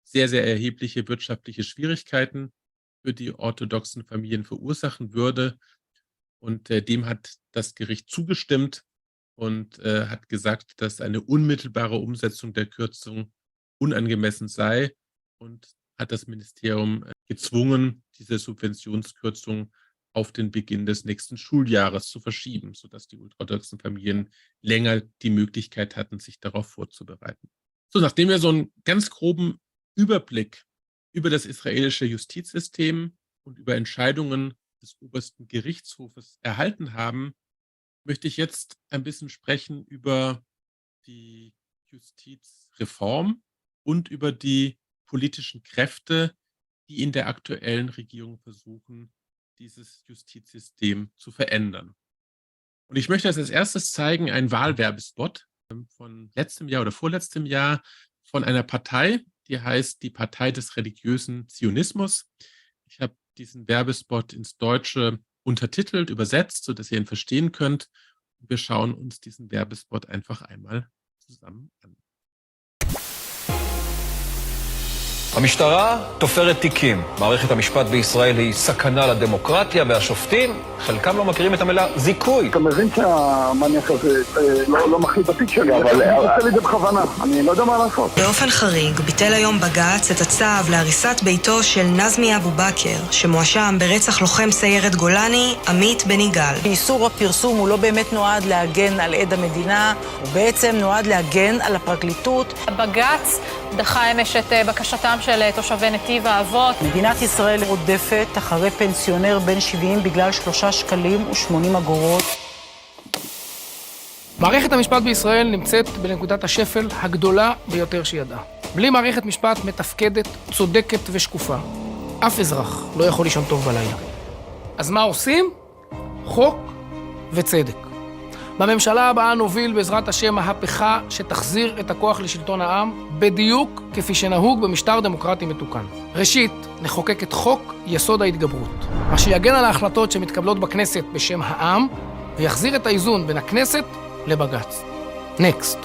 sehr, sehr erhebliche wirtschaftliche Schwierigkeiten für die orthodoxen Familien verursachen würde. Und dem hat das Gericht zugestimmt und hat gesagt, dass eine unmittelbare Umsetzung der Kürzung unangemessen sei und hat das Ministerium gezwungen, diese Subventionskürzung auf den Beginn des nächsten Schuljahres zu verschieben, sodass die ultraorthodoxen Familien länger die Möglichkeit hatten, sich darauf vorzubereiten. So, nachdem wir so einen ganz groben Überblick über das israelische Justizsystem und über Entscheidungen des obersten Gerichtshofes erhalten haben, möchte ich jetzt ein bisschen sprechen über die Justizreform und über die politischen Kräfte, die in der aktuellen Regierung versuchen, dieses Justizsystem zu verändern. Und ich möchte als erstes zeigen einen Wahlwerbespot von letztem Jahr oder vorletztem Jahr von einer Partei, die heißt die Partei des religiösen Zionismus. Ich habe diesen Werbespot ins Deutsche untertitelt, übersetzt, sodass ihr ihn verstehen könnt. Wir schauen uns diesen Werbespot einfach einmal zusammen an. המשטרה תופרת תיקים. מערכת המשפט בישראל היא סכנה לדמוקרטיה, והשופטים, חלקם לא מכירים את המילה זיכוי. אתה מבין שהמניאק הזה לא מחליט בתיק שלי, אבל הוא עושה לי את זה בכוונה. אני לא יודע מה לעשות. באופן חריג, ביטל היום בג"ץ את הצו להריסת ביתו של נזמי אבו בכר, שמואשם ברצח לוחם סיירת גולני, עמית בן יגאל. איסור הפרסום הוא לא באמת נועד להגן על עד המדינה, הוא בעצם נועד להגן על הפרקליטות. בג"ץ דחה אמש את בקשתם של תושבי נתיב האבות. מדינת ישראל רודפת אחרי פנסיונר בן 70 בגלל 3 שקלים ו80 אגורות. מערכת המשפט בישראל נמצאת בנקודת השפל הגדולה ביותר שידעה. בלי מערכת משפט מתפקדת, צודקת ושקופה, אף אזרח לא יכול לישון טוב בלילה. אז מה עושים? חוק וצדק. בממשלה הבאה נוביל בעזרת השם מהפכה שתחזיר את הכוח לשלטון העם, בדיוק כפי שנהוג במשטר דמוקרטי מתוקן. ראשית, נחוקק את חוק יסוד ההתגברות, מה שיגן על ההחלטות שמתקבלות בכנסת בשם העם, ויחזיר את האיזון בין הכנסת לבג"ץ. נקסט.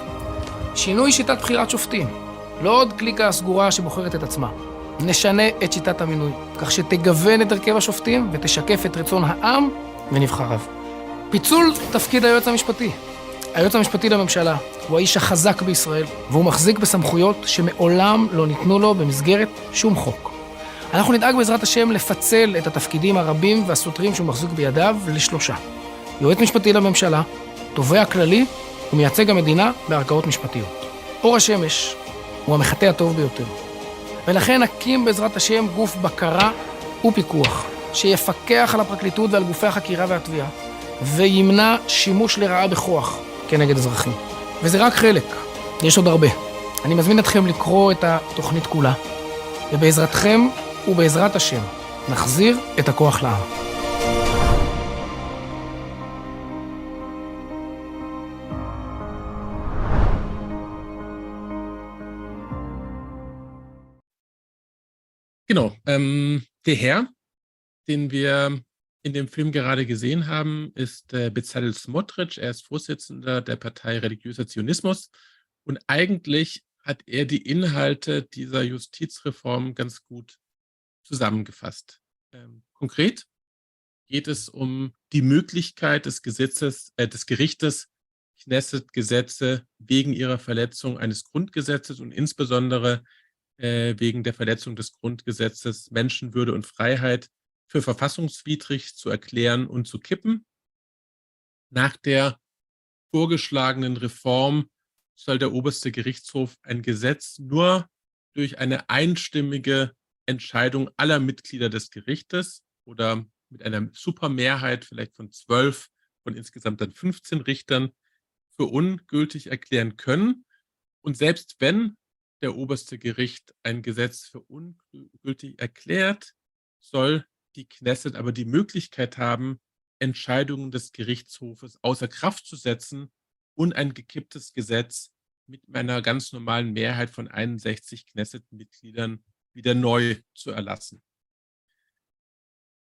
שינוי שיטת בחירת שופטים. לא עוד קליקה סגורה שבוחרת את עצמה. נשנה את שיטת המינוי, כך שתגוון את הרכב השופטים ותשקף את רצון העם ונבחריו. פיצול תפקיד היועץ המשפטי. היועץ המשפטי לממשלה הוא האיש החזק בישראל, והוא מחזיק בסמכויות שמעולם לא ניתנו לו במסגרת שום חוק. אנחנו נדאג בעזרת השם לפצל את התפקידים הרבים והסותרים שהוא מחזיק בידיו ל3. יועץ משפטי לממשלה, תובע כללי ומייצג המדינה בערכאות משפטיות. אור השמש הוא המחטא הטוב ביותר. ולכן נקים בעזרת השם גוף בקרה ופיקוח, שיפקח על הפרקליטות ועל גופי החקירה והתביעה, וימנע שימוש לרעה בכוח כנגד אזרחים. וזה רק חלק, יש עוד הרבה. אני מזמין אתכם לקרוא את התוכנית כולה, ובעזרתכם ובעזרת השם נחזיר את הכוח לעם. Genau, der Herr, den wir in dem Film gerade gesehen haben, ist Bezalel Smotrich. Er ist Vorsitzender der Partei Religiöser Zionismus. Und eigentlich hat er die Inhalte dieser Justizreform ganz gut zusammengefasst. Konkret geht es um die Möglichkeit des Gerichtes, Knesset-Gesetze wegen ihrer Verletzung eines Grundgesetzes und insbesondere wegen der Verletzung des Grundgesetzes Menschenwürde und Freiheit für verfassungswidrig zu erklären und zu kippen. Nach der vorgeschlagenen Reform soll der oberste Gerichtshof ein Gesetz nur durch eine einstimmige Entscheidung aller Mitglieder des Gerichtes oder mit einer Supermehrheit vielleicht von 12 von insgesamt dann 15 Richtern für ungültig erklären können. Und selbst wenn der oberste Gericht ein Gesetz für ungültig erklärt, soll die Knesset aber die Möglichkeit haben, Entscheidungen des Gerichtshofes außer Kraft zu setzen und ein gekipptes Gesetz mit einer ganz normalen Mehrheit von 61 Knesset-Mitgliedern wieder neu zu erlassen.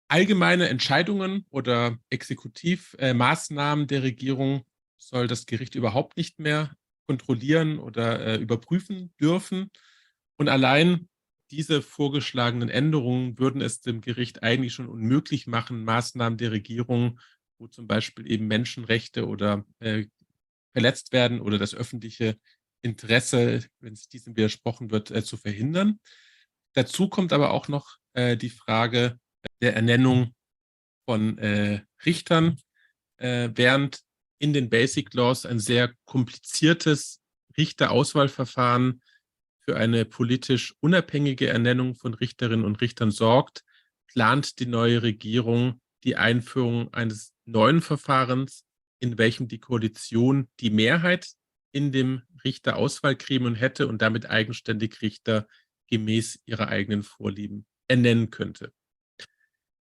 allgemeine Entscheidungen oder Exekutivmaßnahmen der Regierung soll das Gericht überhaupt nicht mehr kontrollieren oder überprüfen dürfen. Und allein diese vorgeschlagenen Änderungen würden es dem Gericht eigentlich schon unmöglich machen, Maßnahmen der Regierung, wo zum Beispiel eben Menschenrechte oder verletzt werden oder das öffentliche Interesse, wenn es diesem widersprochen wird, zu verhindern. Dazu kommt aber auch noch die Frage der Ernennung von Richtern, während in den Basic Laws ein sehr kompliziertes Richterauswahlverfahren für eine politisch unabhängige Ernennung von Richterinnen und Richtern sorgt, plant die neue Regierung die Einführung eines neuen Verfahrens, in welchem die Koalition die Mehrheit in dem Richterauswahlgremium hätte und damit eigenständig Richter gemäß ihrer eigenen Vorlieben ernennen könnte.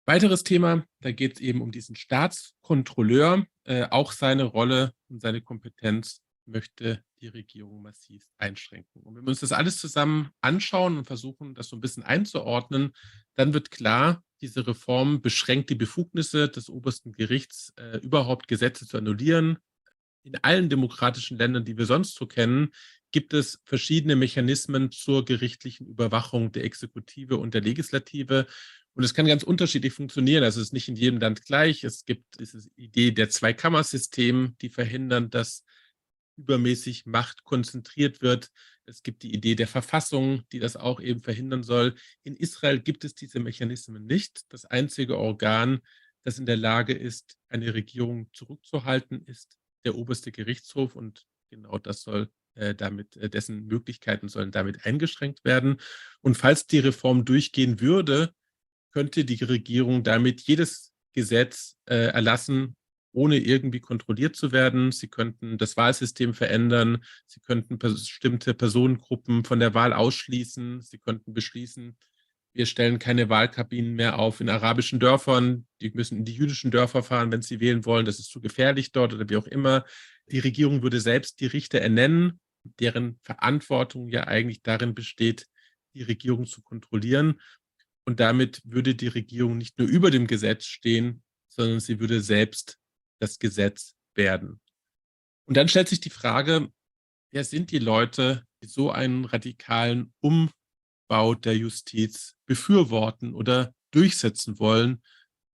Weiteres Thema, da geht es eben um diesen Staatskontrolleur. Auch seine Rolle und seine Kompetenz möchte die Regierung massiv einschränken. Und wenn wir uns das alles zusammen anschauen und versuchen, das so ein bisschen einzuordnen, dann wird klar, diese Reform beschränkt die Befugnisse des obersten Gerichts, überhaupt Gesetze zu annullieren. In allen demokratischen Ländern, die wir sonst so kennen, gibt es verschiedene Mechanismen zur gerichtlichen Überwachung der Exekutive und der Legislative. Und es kann ganz unterschiedlich funktionieren. Also es ist nicht in jedem Land gleich. Es gibt diese Idee der Zweikammersystem, die verhindern, dass übermäßig Macht konzentriert wird. Es gibt die Idee der Verfassung, die das auch eben verhindern soll. In Israel gibt es diese Mechanismen nicht. Das einzige Organ, das in der Lage ist, eine Regierung zurückzuhalten, ist der oberste Gerichtshof. Und genau das soll dessen Möglichkeiten sollen damit eingeschränkt werden. Und falls die Reform durchgehen würde, könnte die Regierung damit jedes Gesetz erlassen, ohne irgendwie kontrolliert zu werden. Sie könnten das Wahlsystem verändern. Sie könnten bestimmte Personengruppen von der Wahl ausschließen. Sie könnten beschließen, wir stellen keine Wahlkabinen mehr auf in arabischen Dörfern. Die müssen in die jüdischen Dörfer fahren, wenn sie wählen wollen. Das ist zu gefährlich dort oder wie auch immer. Die Regierung würde selbst die Richter ernennen, deren Verantwortung ja eigentlich darin besteht, die Regierung zu kontrollieren. Und damit würde die Regierung nicht nur über dem Gesetz stehen, sondern sie würde selbst das Gesetz werden. Und dann stellt sich die Frage, wer sind die Leute, die so einen radikalen Umbau der Justiz befürworten oder durchsetzen wollen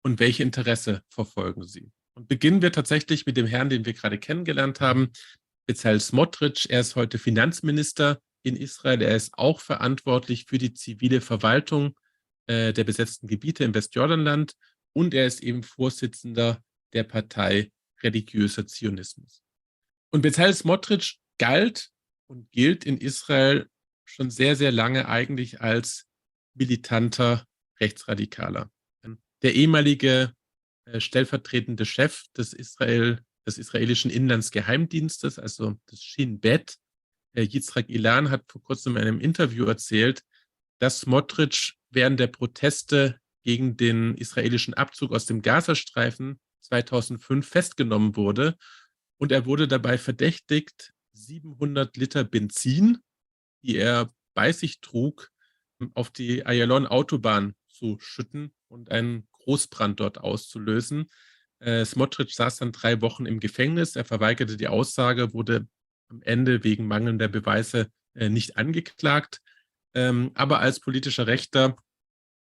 und welche Interesse verfolgen sie? Und beginnen wir tatsächlich mit dem Herrn, den wir gerade kennengelernt haben, Bezalel Smotrich. Er ist heute Finanzminister in Israel. Er ist auch verantwortlich für die zivile Verwaltung der besetzten Gebiete im Westjordanland und er ist eben Vorsitzender der Partei Religiöser Zionismus. Und Bezalel Smotrich galt und gilt in Israel schon sehr, sehr lange eigentlich als militanter Rechtsradikaler. Der ehemalige stellvertretende Chef des israelischen Inlandsgeheimdienstes, also des Shin Bet, Yitzhak Ilan, hat vor kurzem in einem Interview erzählt, dass Smotrich während der Proteste gegen den israelischen Abzug aus dem Gazastreifen 2005 festgenommen wurde und er wurde dabei verdächtigt, 700 Liter Benzin, die er bei sich trug, auf die Ayalon-Autobahn zu schütten und einen Großbrand dort auszulösen. Smotrich saß dann 3 Wochen im Gefängnis. Er verweigerte die Aussage, wurde am Ende wegen mangelnder Beweise nicht angeklagt. Aber als politischer Rechter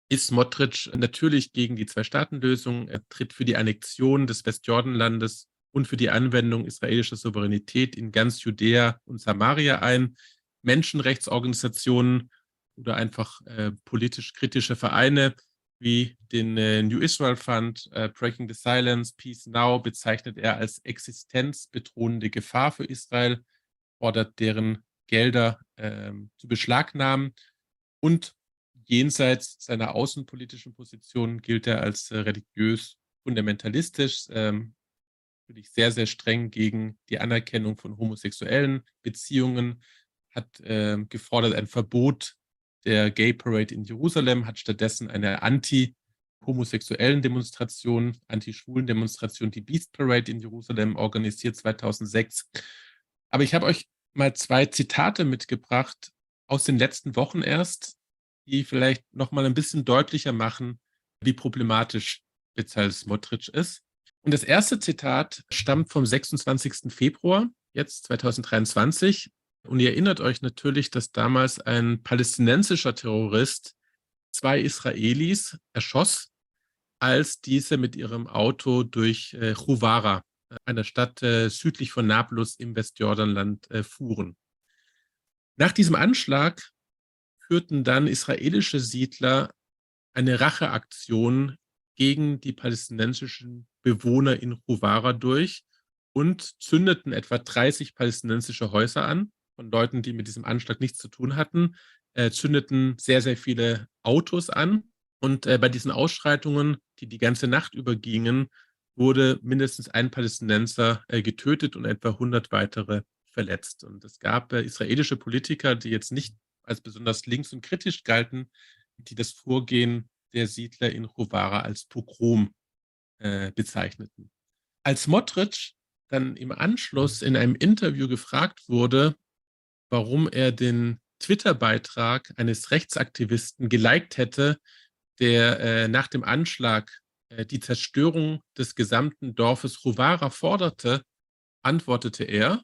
ist Smotrich natürlich gegen die Zwei-Staaten-Lösung. Er tritt für die Annexion des Westjordanlandes und für die Anwendung israelischer Souveränität in ganz Judäa und Samaria ein. Menschenrechtsorganisationen oder einfach politisch kritische Vereine wie den New Israel Fund, Breaking the Silence, Peace Now bezeichnet er als existenzbedrohende Gefahr für Israel, fordert deren Gelder zu beschlagnahmen und jenseits seiner außenpolitischen Position gilt er als religiös fundamentalistisch, wirklich sehr, sehr streng gegen die Anerkennung von homosexuellen Beziehungen, hat gefordert ein Verbot der Gay Parade in Jerusalem, hat stattdessen eine anti-homosexuellen Demonstration, anti-schwulen Demonstration, die Beast Parade in Jerusalem organisiert 2006. Aber ich habe euch mal 2 Zitate mitgebracht aus den letzten Wochen erst, die vielleicht noch mal ein bisschen deutlicher machen, wie problematisch Bezalel Smotrich ist. Und das erste Zitat stammt vom 26. Februar, jetzt 2023. Und ihr erinnert euch natürlich, dass damals ein palästinensischer Terrorist 2 Israelis erschoss, als diese mit ihrem Auto durch Chuwara, einer Stadt südlich von Nablus im Westjordanland, fuhren. Nach diesem Anschlag führten dann israelische Siedler eine Racheaktion gegen die palästinensischen Bewohner in Chuwara durch und zündeten etwa 30 palästinensische Häuser an, von Leuten, die mit diesem Anschlag nichts zu tun hatten, zündeten sehr, sehr viele Autos an. Und bei diesen Ausschreitungen, die die ganze Nacht übergingen, wurde mindestens ein Palästinenser getötet und etwa 100 weitere verletzt. Und es gab israelische Politiker, die jetzt nicht als besonders links und kritisch galten, die das Vorgehen der Siedler in Chuwara als Pogrom bezeichneten. Als Smotrich dann im Anschluss in einem Interview gefragt wurde, warum er den Twitter-Beitrag eines Rechtsaktivisten geliked hätte, der nach dem Anschlag die Zerstörung des gesamten Dorfes Chuwara forderte, antwortete er: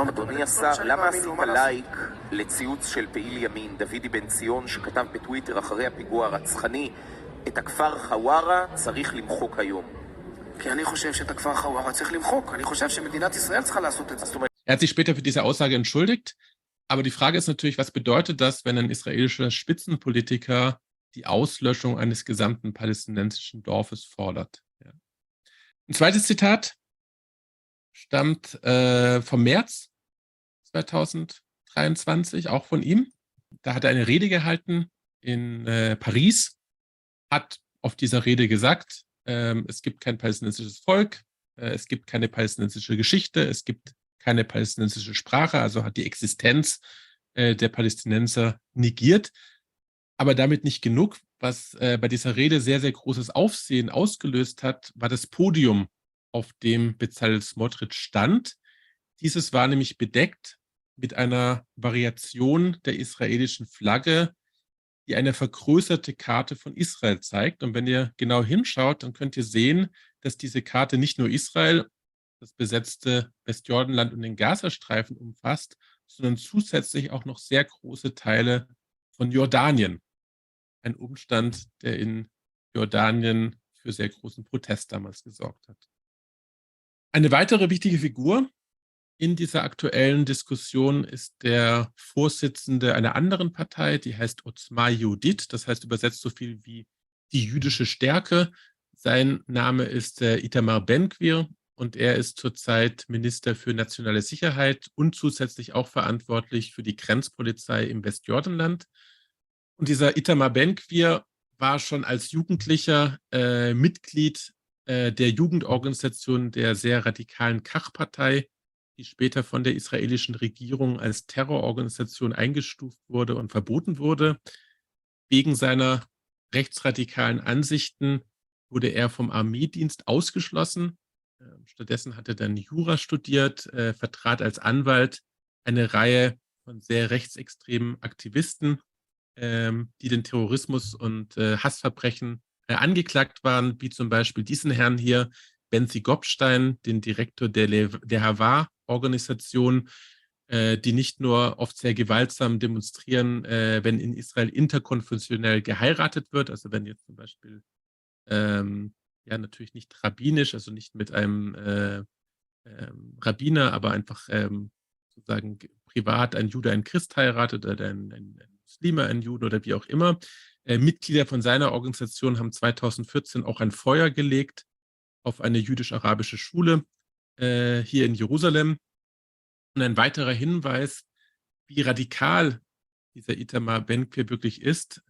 אדוני השר, למה עשית לייק לציוץ של פעיל ימין, דוידי בן ציון, שכתב בטוויטר אחרי הפיגוע הרצחני, את הכפר חווארה צריך למחוק היום? כי אני חושב שאת הכפר חווארה צריך למחוק. אני חושב שמדינת ישראל צריכה לעשות את זה. Er hat sich später für diese Aussage entschuldigt, aber die Frage ist natürlich, was bedeutet das, wenn ein israelischer Spitzenpolitiker die Auslöschung eines gesamten palästinensischen Dorfes fordert? Ja. Ein zweites Zitat stammt vom März 2023, auch von ihm. Da hat er eine Rede gehalten in Paris, hat auf dieser Rede gesagt, es gibt kein palästinensisches Volk, es gibt keine palästinensische Geschichte, es gibt keine palästinensische Sprache, also hat die Existenz der Palästinenser negiert. Aber damit nicht genug. Was bei dieser Rede sehr, sehr großes Aufsehen ausgelöst hat, war das Podium, auf dem Bezalel Smotrich stand. Dieses war nämlich bedeckt mit einer Variation der israelischen Flagge, die eine vergrößerte Karte von Israel zeigt. Und wenn ihr genau hinschaut, dann könnt ihr sehen, dass diese Karte nicht nur Israel, das besetzte Westjordanland und den Gazastreifen umfasst, sondern zusätzlich auch noch sehr große Teile von Jordanien. Ein Umstand, der in Jordanien für sehr großen Protest damals gesorgt hat. Eine weitere wichtige Figur in dieser aktuellen Diskussion ist der Vorsitzende einer anderen Partei, die heißt Otzma Yehudit, das heißt übersetzt so viel wie die jüdische Stärke. Sein Name ist Itamar Ben-Gvir und er ist zurzeit Minister für nationale Sicherheit und zusätzlich auch verantwortlich für die Grenzpolizei im Westjordanland. Und dieser Itamar Ben-Gvir war schon als Jugendlicher Mitglied der Jugendorganisation der sehr radikalen Kach-Partei, die später von der israelischen Regierung als Terrororganisation eingestuft wurde und verboten wurde. Wegen seiner rechtsradikalen Ansichten wurde er vom Armeedienst ausgeschlossen. Stattdessen hat er dann Jura studiert, vertrat als Anwalt eine Reihe von sehr rechtsextremen Aktivisten, die den Terrorismus und Hassverbrechen angeklagt waren, wie zum Beispiel diesen Herrn hier, Benzi Gopstein, den Direktor der Hava-Organisation, die nicht nur oft sehr gewaltsam demonstrieren, wenn in Israel interkonfessionell geheiratet wird, also wenn jetzt zum Beispiel natürlich nicht rabbinisch, also nicht mit einem Rabbiner, aber einfach sozusagen privat ein Jude einen Christ heiratet oder ein Muslime einen Juden oder wie auch immer. Mitglieder von seiner Organisation haben 2014 auch ein Feuer gelegt auf eine jüdisch-arabische Schule hier in Jerusalem. Und ein weiterer Hinweis, wie radikal dieser Itamar Ben-Gvir wirklich ist,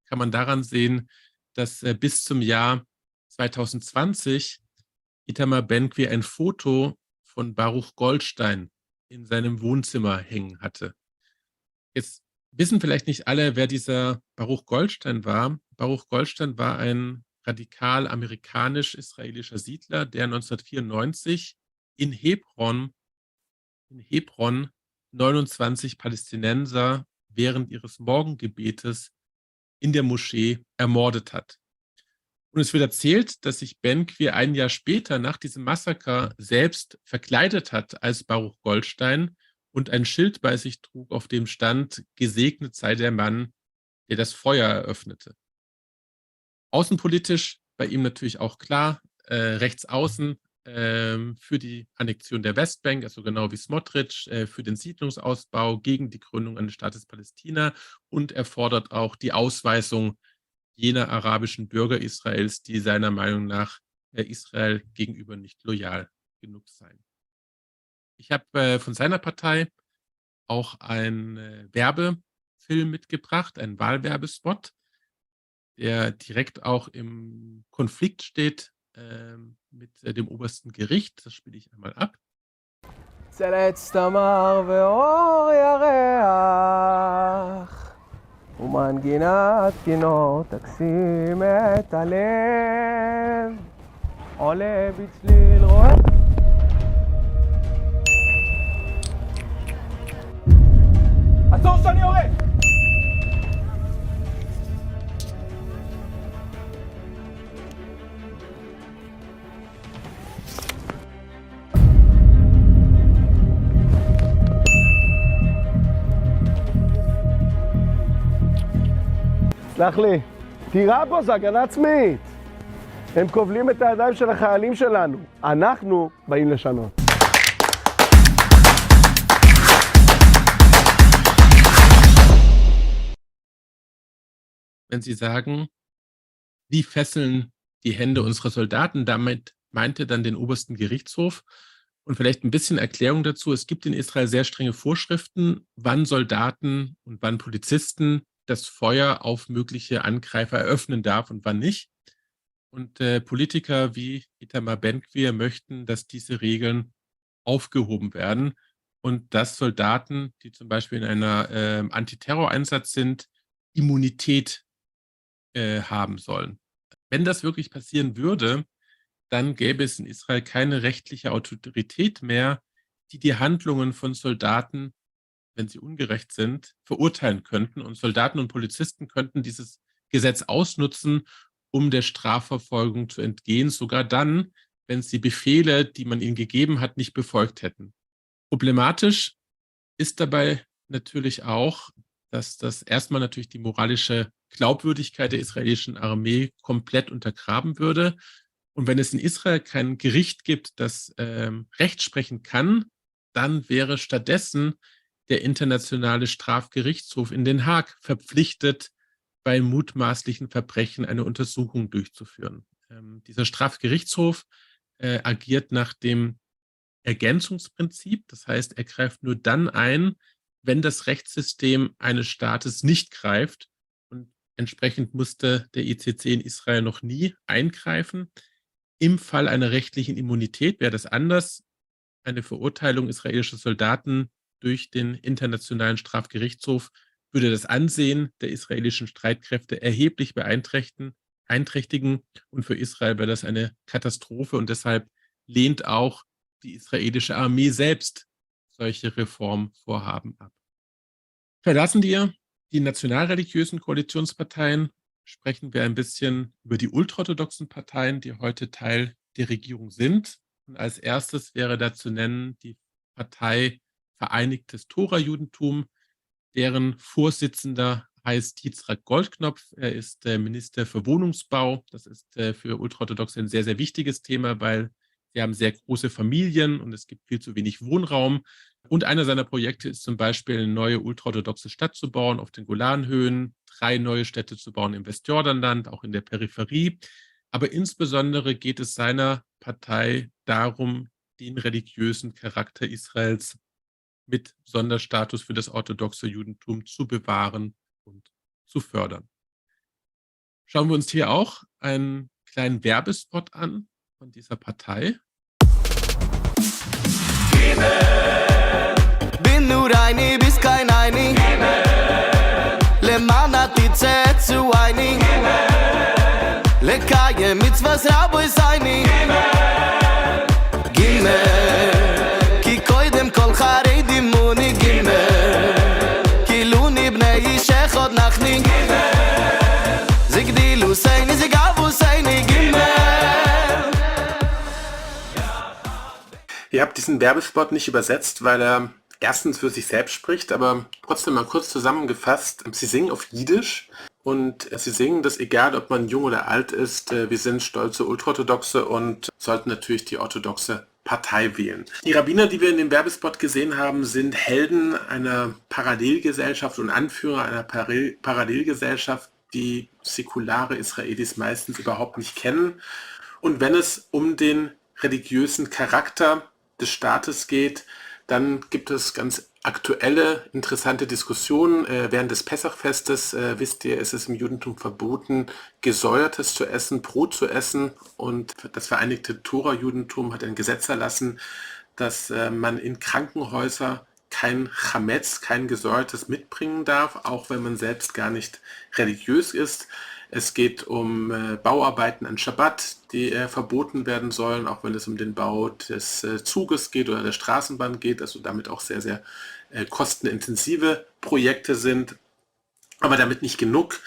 kann man daran sehen, dass bis zum Jahr 2020 Itamar Ben-Gvir ein Foto von Baruch Goldstein in seinem Wohnzimmer hängen hatte. Jetzt wissen vielleicht nicht alle, wer dieser Baruch Goldstein war. Baruch Goldstein war ein radikal amerikanisch-israelischer Siedler, der 1994 in Hebron 29 Palästinenser während ihres Morgengebetes in der Moschee ermordet hat. Und es wird erzählt, dass sich Ben-Gvir ein Jahr später nach diesem Massaker selbst verkleidet hat als Baruch Goldstein und ein Schild bei sich trug, auf dem stand: Gesegnet sei der Mann, der das Feuer eröffnete. Außenpolitisch bei ihm natürlich auch klar, rechts außen für die Annexion der Westbank, also genau wie Smotrich, für den Siedlungsausbau, gegen die Gründung eines Staates Palästina, und er fordert auch die Ausweisung jener arabischen Bürger Israels, die seiner Meinung nach Israel gegenüber nicht loyal genug seien. Ich habe von seiner Partei auch einen Werbefilm mitgebracht, einen Wahlwerbespot, der direkt auch im Konflikt steht mit dem obersten Gericht. Das spiele ich einmal ab. צלץ תמר ואור ירח ומנגינת כינור תקסים את הלב עולה בצליל רואה עצור שאני יורד! סלח לי, תירה פה, זה הגנה עצמית. הם כובלים את הידיים של החיילים שלנו. אנחנו באים לשנות. Wenn Sie sagen, wie fesseln die Hände unserer Soldaten, damit meinte dann den obersten Gerichtshof. Und vielleicht ein bisschen Erklärung dazu. Es gibt in Israel sehr strenge Vorschriften, wann Soldaten und wann Polizisten das Feuer auf mögliche Angreifer eröffnen darf und wann nicht. Und Politiker wie Itamar Ben-Gvir möchten, dass diese Regeln aufgehoben werden und dass Soldaten, die zum Beispiel in einer Antiterroreinsatz sind, Immunität haben sollen. Wenn das wirklich passieren würde, dann gäbe es in Israel keine rechtliche Autorität mehr, die die Handlungen von Soldaten, wenn sie ungerecht sind, verurteilen könnten. Und Soldaten und Polizisten könnten dieses Gesetz ausnutzen, um der Strafverfolgung zu entgehen, sogar dann, wenn sie Befehle, die man ihnen gegeben hat, nicht befolgt hätten. Problematisch ist dabei natürlich auch, dass das erstmal natürlich die moralische Glaubwürdigkeit der israelischen Armee komplett untergraben würde. Und wenn es in Israel kein Gericht gibt, das Recht sprechen kann, dann wäre stattdessen der Internationale Strafgerichtshof in Den Haag verpflichtet, bei mutmaßlichen Verbrechen eine Untersuchung durchzuführen. Dieser Strafgerichtshof agiert nach dem Ergänzungsprinzip. Das heißt, er greift nur dann ein, wenn das Rechtssystem eines Staates nicht greift. Und entsprechend musste der ICC in Israel noch nie eingreifen. Im Fall einer rechtlichen Immunität wäre das anders. Eine Verurteilung israelischer Soldaten durch den Internationalen Strafgerichtshof würde das Ansehen der israelischen Streitkräfte erheblich beeinträchtigen. Und für Israel wäre das eine Katastrophe. Und deshalb lehnt auch die israelische Armee selbst solche Reformvorhaben ab. Verlassen wir die nationalreligiösen Koalitionsparteien, sprechen wir ein bisschen über die ultraorthodoxen Parteien, die heute Teil der Regierung sind. Und als erstes wäre da zu nennen die Partei Vereinigtes Tora-Judentum, deren Vorsitzender heißt Yitzhak Goldknopf. Er ist Minister für Wohnungsbau. Das ist für Ultraorthodoxe ein sehr, sehr wichtiges Thema, weil sie haben sehr große Familien und es gibt viel zu wenig Wohnraum. Und einer seiner Projekte ist zum Beispiel, eine neue ultraorthodoxe Stadt zu bauen auf den Golanhöhen, 3 neue Städte zu bauen im Westjordanland, auch in der Peripherie. Aber insbesondere geht es seiner Partei darum, den religiösen Charakter Israels mit Sonderstatus für das orthodoxe Judentum zu bewahren und zu fördern. Schauen wir uns hier auch einen kleinen Werbespot an von dieser Partei. bin nur eine bis kein einig למען תצאצו עיני לקיים מצוות רבוי סייני גימל כי קודם כל חרדים מוני גימל כילוני בני איש אחד נחני זה גדילו סייני זה גבו סייני Ihr habt diesen Werbespot nicht übersetzt, weil er erstens für sich selbst spricht, aber trotzdem mal kurz zusammengefasst. Sie singen auf Jiddisch und sie singen, dass egal, ob man jung oder alt ist, wir sind stolze Ultraorthodoxe und sollten natürlich die orthodoxe Partei wählen. Die Rabbiner, die wir in dem Werbespot gesehen haben, sind Helden einer Parallelgesellschaft und Anführer einer Parallelgesellschaft, die säkulare Israelis meistens überhaupt nicht kennen. Und wenn es um den religiösen Charakter des Staates geht, dann gibt es ganz aktuelle, interessante Diskussionen. Während des Pessachfestes, wisst ihr, ist es im Judentum verboten, Gesäuertes zu essen, Brot zu essen. Und das Vereinigte Tora-Judentum hat ein Gesetz erlassen, dass man in Krankenhäuser kein Chametz, kein Gesäuertes mitbringen darf, auch wenn man selbst gar nicht religiös ist. Es geht um Bauarbeiten an Schabbat, die verboten werden sollen, auch wenn es um den Bau des Zuges geht oder der Straßenbahn geht, also damit auch sehr, sehr kostenintensive Projekte sind. Aber damit nicht genug.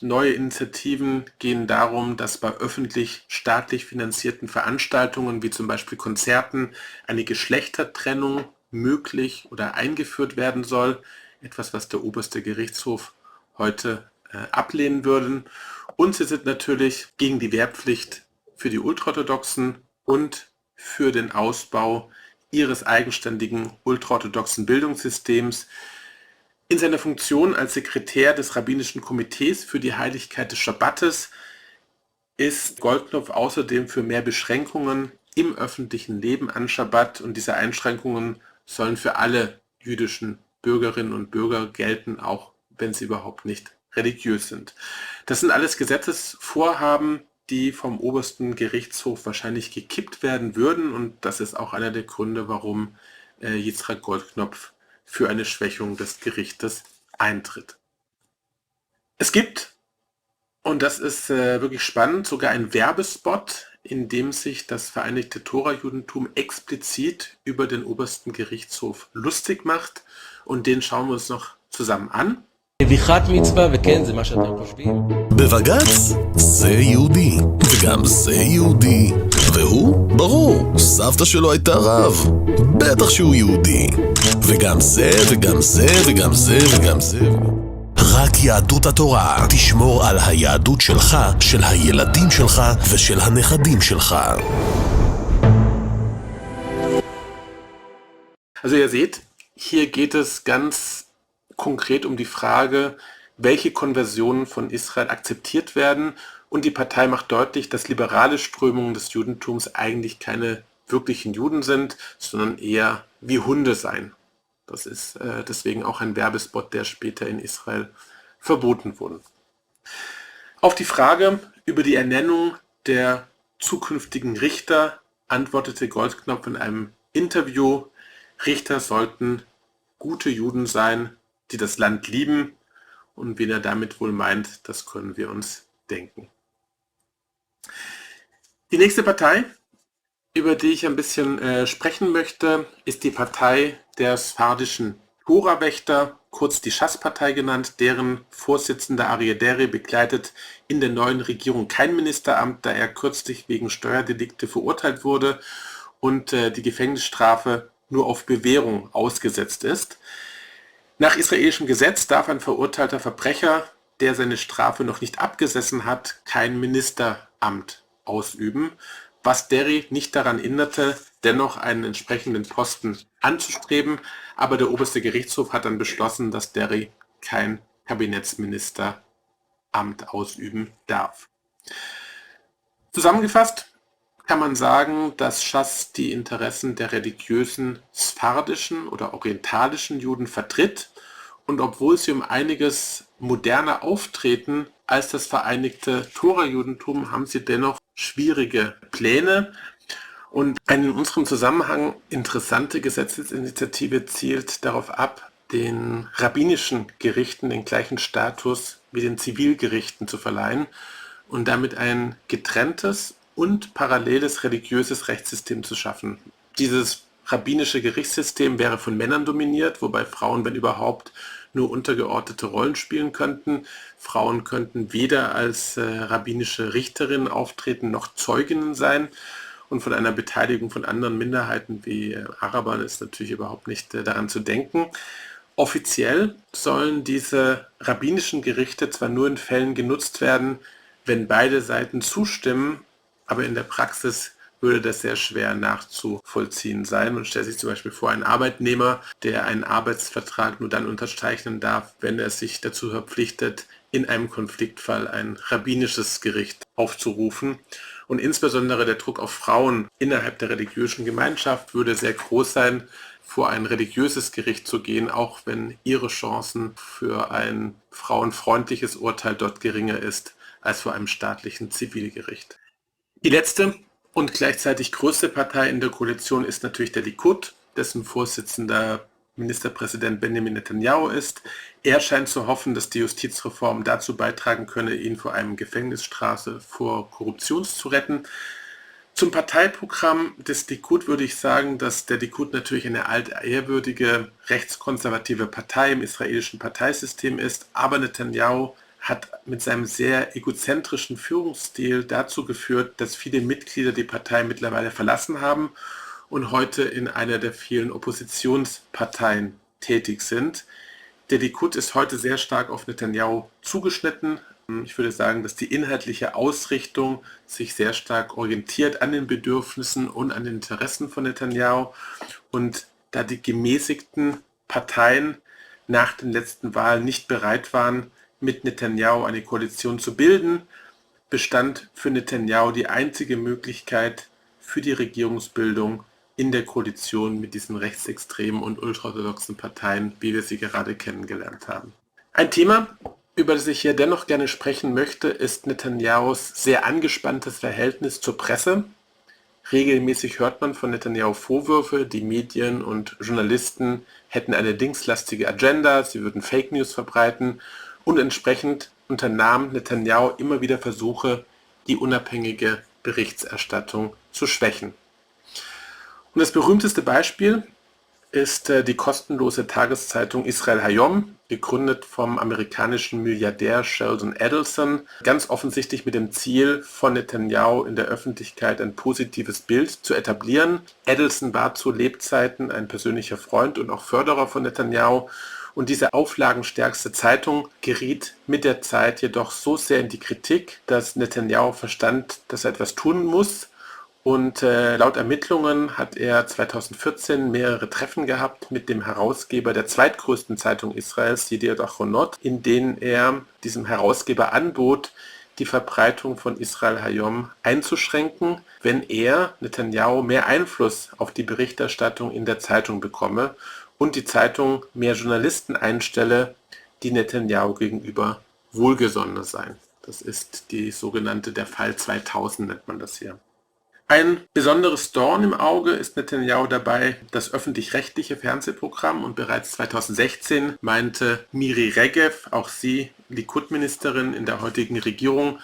Neue Initiativen gehen darum, dass bei öffentlich-staatlich finanzierten Veranstaltungen, wie zum Beispiel Konzerten, eine Geschlechtertrennung möglich oder eingeführt werden soll. Etwas, was der oberste Gerichtshof heute ablehnen würden. Und sie sind natürlich gegen die Wehrpflicht für die Ultraorthodoxen und für den Ausbau ihres eigenständigen ultraorthodoxen Bildungssystems. In seiner Funktion als Sekretär des Rabbinischen Komitees für die Heiligkeit des Schabbates ist Goldknopf außerdem für mehr Beschränkungen im öffentlichen Leben an Schabbat, und diese Einschränkungen sollen für alle jüdischen Bürgerinnen und Bürger gelten, auch wenn sie überhaupt nicht religiös sind. Das sind alles Gesetzesvorhaben, die vom obersten Gerichtshof wahrscheinlich gekippt werden würden, und das ist auch einer der Gründe, warum Yitzhak Goldknopf für eine Schwächung des Gerichtes eintritt. Es gibt, und das ist wirklich spannend, sogar einen Werbespot, in dem sich das Vereinigte Tora-Judentum explizit über den obersten Gerichtshof lustig macht, und den schauen wir uns noch zusammen an. בבג"ץ זה יהודי, וגם זה יהודי, והוא, ברור, סבתא שלו הייתה רב, בטח שהוא יהודי, וגם זה, וגם זה, וגם זה, וגם זה. רק יהדות התורה תשמור על היהדות שלך, של הילדים שלך ושל הנכדים שלך. Also ihr seht, hier geht es ganz konkret um die Frage, welche Konversionen von Israel akzeptiert werden, und die Partei macht deutlich, dass liberale Strömungen des Judentums eigentlich keine wirklichen Juden sind, sondern eher wie Hunde seien. Das ist deswegen auch ein Werbespot, der später in Israel verboten wurde. Auf die Frage über die Ernennung der zukünftigen Richter antwortete Goldknopf in einem Interview, Richter sollten gute Juden sein, die das Land lieben, und wen er damit wohl meint, das können wir uns denken. Die nächste Partei, über die ich ein bisschen sprechen möchte, ist die Partei der sphardischen Tora-Wächter, kurz die Schass-Partei genannt, deren Vorsitzender Aryeh Deri begleitet in der neuen Regierung kein Ministeramt, da er kürzlich wegen Steuerdelikte verurteilt wurde und die Gefängnisstrafe nur auf Bewährung ausgesetzt ist. Nach israelischem Gesetz darf ein verurteilter Verbrecher, der seine Strafe noch nicht abgesessen hat, kein Ministeramt ausüben, was Deri nicht daran hinderte, dennoch einen entsprechenden Posten anzustreben. Aber der oberste Gerichtshof hat dann beschlossen, dass Deri kein Kabinettsministeramt ausüben darf. Zusammengefasst kann man sagen, dass Schass die Interessen der religiösen sphardischen oder orientalischen Juden vertritt, und obwohl sie um einiges moderner auftreten als das Vereinigte Tora-Judentum, haben sie dennoch schwierige Pläne. Und eine in unserem Zusammenhang interessante Gesetzesinitiative zielt darauf ab, den rabbinischen Gerichten den gleichen Status wie den Zivilgerichten zu verleihen und damit ein getrenntes und paralleles religiöses Rechtssystem zu schaffen. Dieses rabbinische Gerichtssystem wäre von Männern dominiert, wobei Frauen, wenn überhaupt, nur untergeordnete Rollen spielen könnten. Frauen könnten weder als rabbinische Richterinnen auftreten noch Zeuginnen sein. und von einer Beteiligung von anderen Minderheiten wie Arabern ist natürlich überhaupt nicht daran zu denken. Offiziell sollen diese rabbinischen Gerichte zwar nur in Fällen genutzt werden, wenn beide Seiten zustimmen, aber in der Praxis würde das sehr schwer nachzuvollziehen sein. Man stellt sich zum Beispiel vor, einen Arbeitnehmer, der einen Arbeitsvertrag nur dann unterzeichnen darf, wenn er sich dazu verpflichtet, in einem Konfliktfall ein rabbinisches Gericht aufzurufen. Und insbesondere der Druck auf Frauen innerhalb der religiösen Gemeinschaft würde sehr groß sein, vor ein religiöses Gericht zu gehen, auch wenn ihre Chancen für ein frauenfreundliches Urteil dort geringer ist als vor einem staatlichen Zivilgericht. Die letzte und gleichzeitig größte Partei in der Koalition ist natürlich der Likud, dessen Vorsitzender Ministerpräsident Benjamin Netanyahu ist. Er scheint zu hoffen, dass die Justizreform dazu beitragen könne, ihn vor einem Gefängnisstrafe vor Korruption zu retten. Zum Parteiprogramm des Likud würde ich sagen, dass der Likud natürlich eine altehrwürdige, rechtskonservative Partei im israelischen Parteisystem ist, aber Netanyahu hat mit seinem sehr egozentrischen Führungsstil dazu geführt, dass viele Mitglieder die Partei mittlerweile verlassen haben und heute in einer der vielen Oppositionsparteien tätig sind. Der Likud ist heute sehr stark auf Netanyahu zugeschnitten. Ich würde sagen, dass die inhaltliche Ausrichtung sich sehr stark orientiert an den Bedürfnissen und an den Interessen von Netanyahu. Und da die gemäßigten Parteien nach den letzten Wahlen nicht bereit waren, mit Netanyahu eine Koalition zu bilden, bestand für Netanyahu die einzige Möglichkeit für die Regierungsbildung in der Koalition mit diesen rechtsextremen und ultraorthodoxen Parteien, wie wir sie gerade kennengelernt haben. Ein Thema, über das ich hier dennoch gerne sprechen möchte, ist Netanyahus sehr angespanntes Verhältnis zur Presse. Regelmäßig hört man von Netanyahu Vorwürfe, die Medien und Journalisten hätten eine linkslastige Agenda, sie würden Fake News verbreiten und entsprechend unternahm Netanyahu immer wieder Versuche, die unabhängige Berichterstattung zu schwächen. Und das berühmteste Beispiel ist die kostenlose Tageszeitung Israel Hayom, gegründet vom amerikanischen Milliardär Sheldon Adelson, ganz offensichtlich mit dem Ziel, von Netanyahu in der Öffentlichkeit ein positives Bild zu etablieren. Adelson war zu Lebzeiten ein persönlicher Freund und auch Förderer von Netanyahu. Und diese auflagenstärkste Zeitung geriet mit der Zeit jedoch so sehr in die Kritik, dass Netanyahu verstand, dass er etwas tun muss. Und laut Ermittlungen hat er 2014 mehrere Treffen gehabt mit dem Herausgeber der zweitgrößten Zeitung Israels, Yediot Achronot, in denen er diesem Herausgeber anbot, die Verbreitung von Israel Hayom einzuschränken, wenn er, Netanyahu, mehr Einfluss auf die Berichterstattung in der Zeitung bekomme und die Zeitung mehr Journalisten einstelle, die Netanyahu gegenüber wohlgesonnen seien. Das ist die sogenannte der Fall 2000, nennt man das hier. Ein besonderes Dorn im Auge ist Netanyahu dabei das öffentlich-rechtliche Fernsehprogramm und bereits 2016 meinte Miri Regev, auch sie Likud-Ministerin in der heutigen Regierung,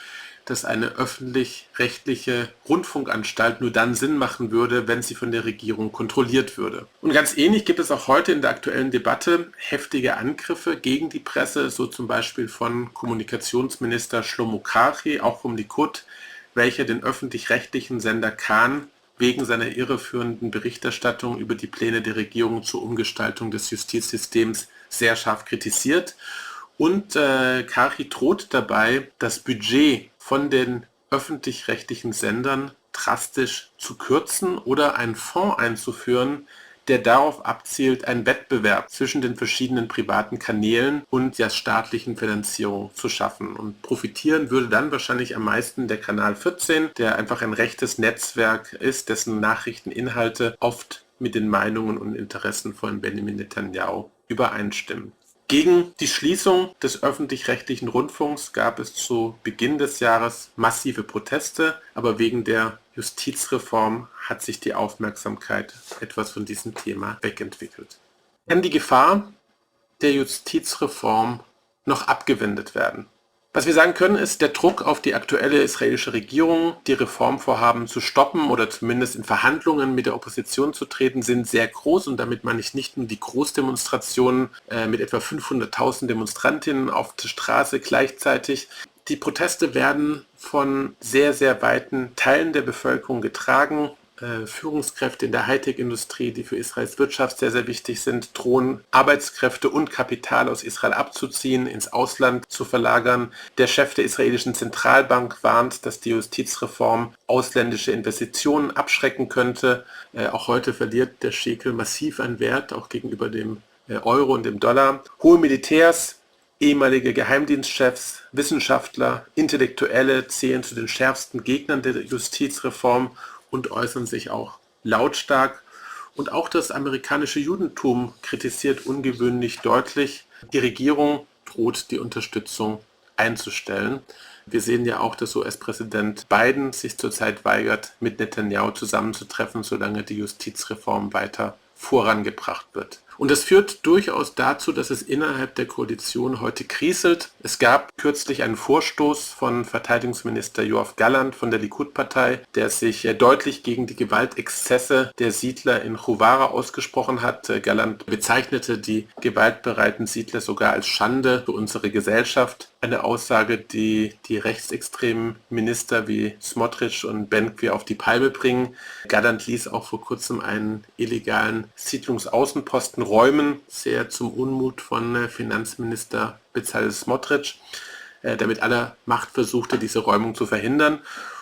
dass eine öffentlich-rechtliche Rundfunkanstalt nur dann Sinn machen würde, wenn sie von der Regierung kontrolliert würde. Und ganz ähnlich gibt es auch heute in der aktuellen Debatte heftige Angriffe gegen die Presse, so zum Beispiel von Kommunikationsminister Shlomo Karhi, auch vom Likud, welcher den öffentlich-rechtlichen Sender Kan wegen seiner irreführenden Berichterstattung über die Pläne der Regierung zur Umgestaltung des Justizsystems sehr scharf kritisiert. Und Karhi droht dabei, das Budget von den öffentlich-rechtlichen Sendern drastisch zu kürzen oder einen Fonds einzuführen, der darauf abzielt, einen Wettbewerb zwischen den verschiedenen privaten Kanälen und der staatlichen Finanzierung zu schaffen. Und profitieren würde dann wahrscheinlich am meisten der Kanal 14, der einfach ein rechtes Netzwerk ist, dessen Nachrichteninhalte oft mit den Meinungen und Interessen von Benjamin Netanyahu übereinstimmen. Gegen die Schließung des öffentlich-rechtlichen Rundfunks gab es zu Beginn des Jahres massive Proteste, aber wegen der Justizreform hat sich die Aufmerksamkeit etwas von diesem Thema wegentwickelt. Kann die Gefahr der Justizreform noch abgewendet werden? Was wir sagen können, ist, der Druck auf die aktuelle israelische Regierung, die Reformvorhaben zu stoppen oder zumindest in Verhandlungen mit der Opposition zu treten, sind sehr groß. Und damit meine ich nicht nur die Großdemonstrationen mit etwa 500.000 Demonstrantinnen auf der Straße gleichzeitig. Die Proteste werden von sehr, sehr weiten Teilen der Bevölkerung getragen. Führungskräfte in der Hightech-Industrie, die für Israels Wirtschaft sehr, sehr wichtig sind, drohen Arbeitskräfte und Kapital aus Israel abzuziehen, ins Ausland zu verlagern. Der Chef der israelischen Zentralbank warnt, dass die Justizreform ausländische Investitionen abschrecken könnte. Auch heute verliert der Shekel massiv an Wert, auch gegenüber dem Euro und dem Dollar. Hohe Militärs, ehemalige Geheimdienstchefs, Wissenschaftler, Intellektuelle zählen zu den schärfsten Gegnern der Justizreform und äußern sich auch lautstark. Und auch das amerikanische Judentum kritisiert ungewöhnlich deutlich. Die Regierung droht, die Unterstützung einzustellen. Wir sehen ja auch, dass US-Präsident Biden sich zurzeit weigert, mit Netanyahu zusammenzutreffen, solange die Justizreform weiter vorangebracht wird. Und das führt durchaus dazu, dass es innerhalb der Koalition heute kriselt. Es gab kürzlich einen Vorstoß von Verteidigungsminister Yoav Gallant von der Likud-Partei, der sich deutlich gegen die Gewaltexzesse der Siedler in Huwara ausgesprochen hat. Gallant bezeichnete die gewaltbereiten Siedler sogar als Schande für unsere Gesellschaft. Eine Aussage, die die rechtsextremen Minister wie Smotrich und Ben-Gvir auf die Palme bringen. Gallant ließ auch vor kurzem einen illegalen Siedlungsaußenposten räumen, sehr zum Unmut von Finanzminister Bezalel Smotrich, der mit aller Macht versuchte, diese Räumung zu verhindern.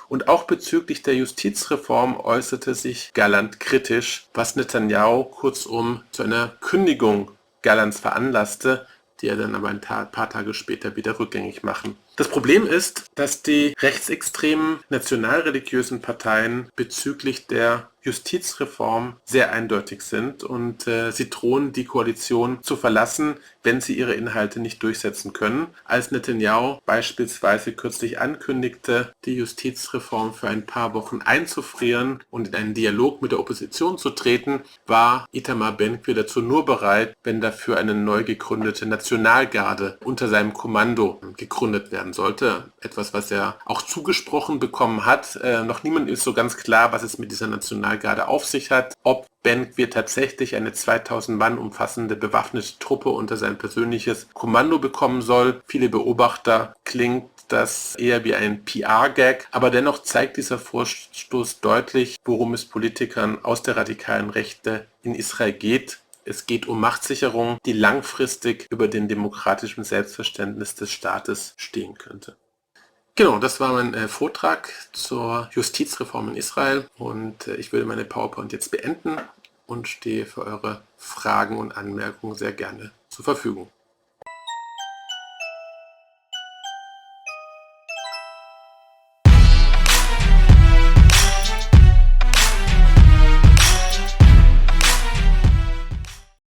Und auch bezüglich der Justizreform äußerte sich Gallant kritisch, was Netanyahu kurzum zu einer Kündigung Gallants veranlasste, die er dann aber ein paar Tage später wieder rückgängig machen. Das Problem ist, dass die rechtsextremen nationalreligiösen Parteien bezüglich der Justizreform sehr eindeutig sind und sie drohen, die Koalition zu verlassen, wenn sie ihre Inhalte nicht durchsetzen können. Als Netanyahu beispielsweise kürzlich ankündigte, die Justizreform für ein paar Wochen einzufrieren und in einen Dialog mit der Opposition zu treten, war Itamar Ben-Gvir dazu nur bereit, wenn dafür eine neu gegründete Nationalgarde unter seinem Kommando gegründet werden sollte. Etwas, was er auch zugesprochen bekommen hat. Noch niemand ist so ganz klar, was es mit dieser Nationalgarde auf sich hat. Ob Ben-Gvir tatsächlich eine 2000 Mann umfassende bewaffnete Truppe unter sein persönliches Kommando bekommen soll. Viele Beobachter klingt das eher wie ein PR-Gag, aber dennoch zeigt dieser Vorstoß deutlich, worum es Politikern aus der radikalen Rechte in Israel geht. Es geht um Machtsicherung, die langfristig über dem demokratischen Selbstverständnis des Staates stehen könnte. Genau, das war mein Vortrag zur Justizreform in Israel und ich würde meine PowerPoint jetzt beenden und stehe für eure Fragen und Anmerkungen sehr gerne zur Verfügung.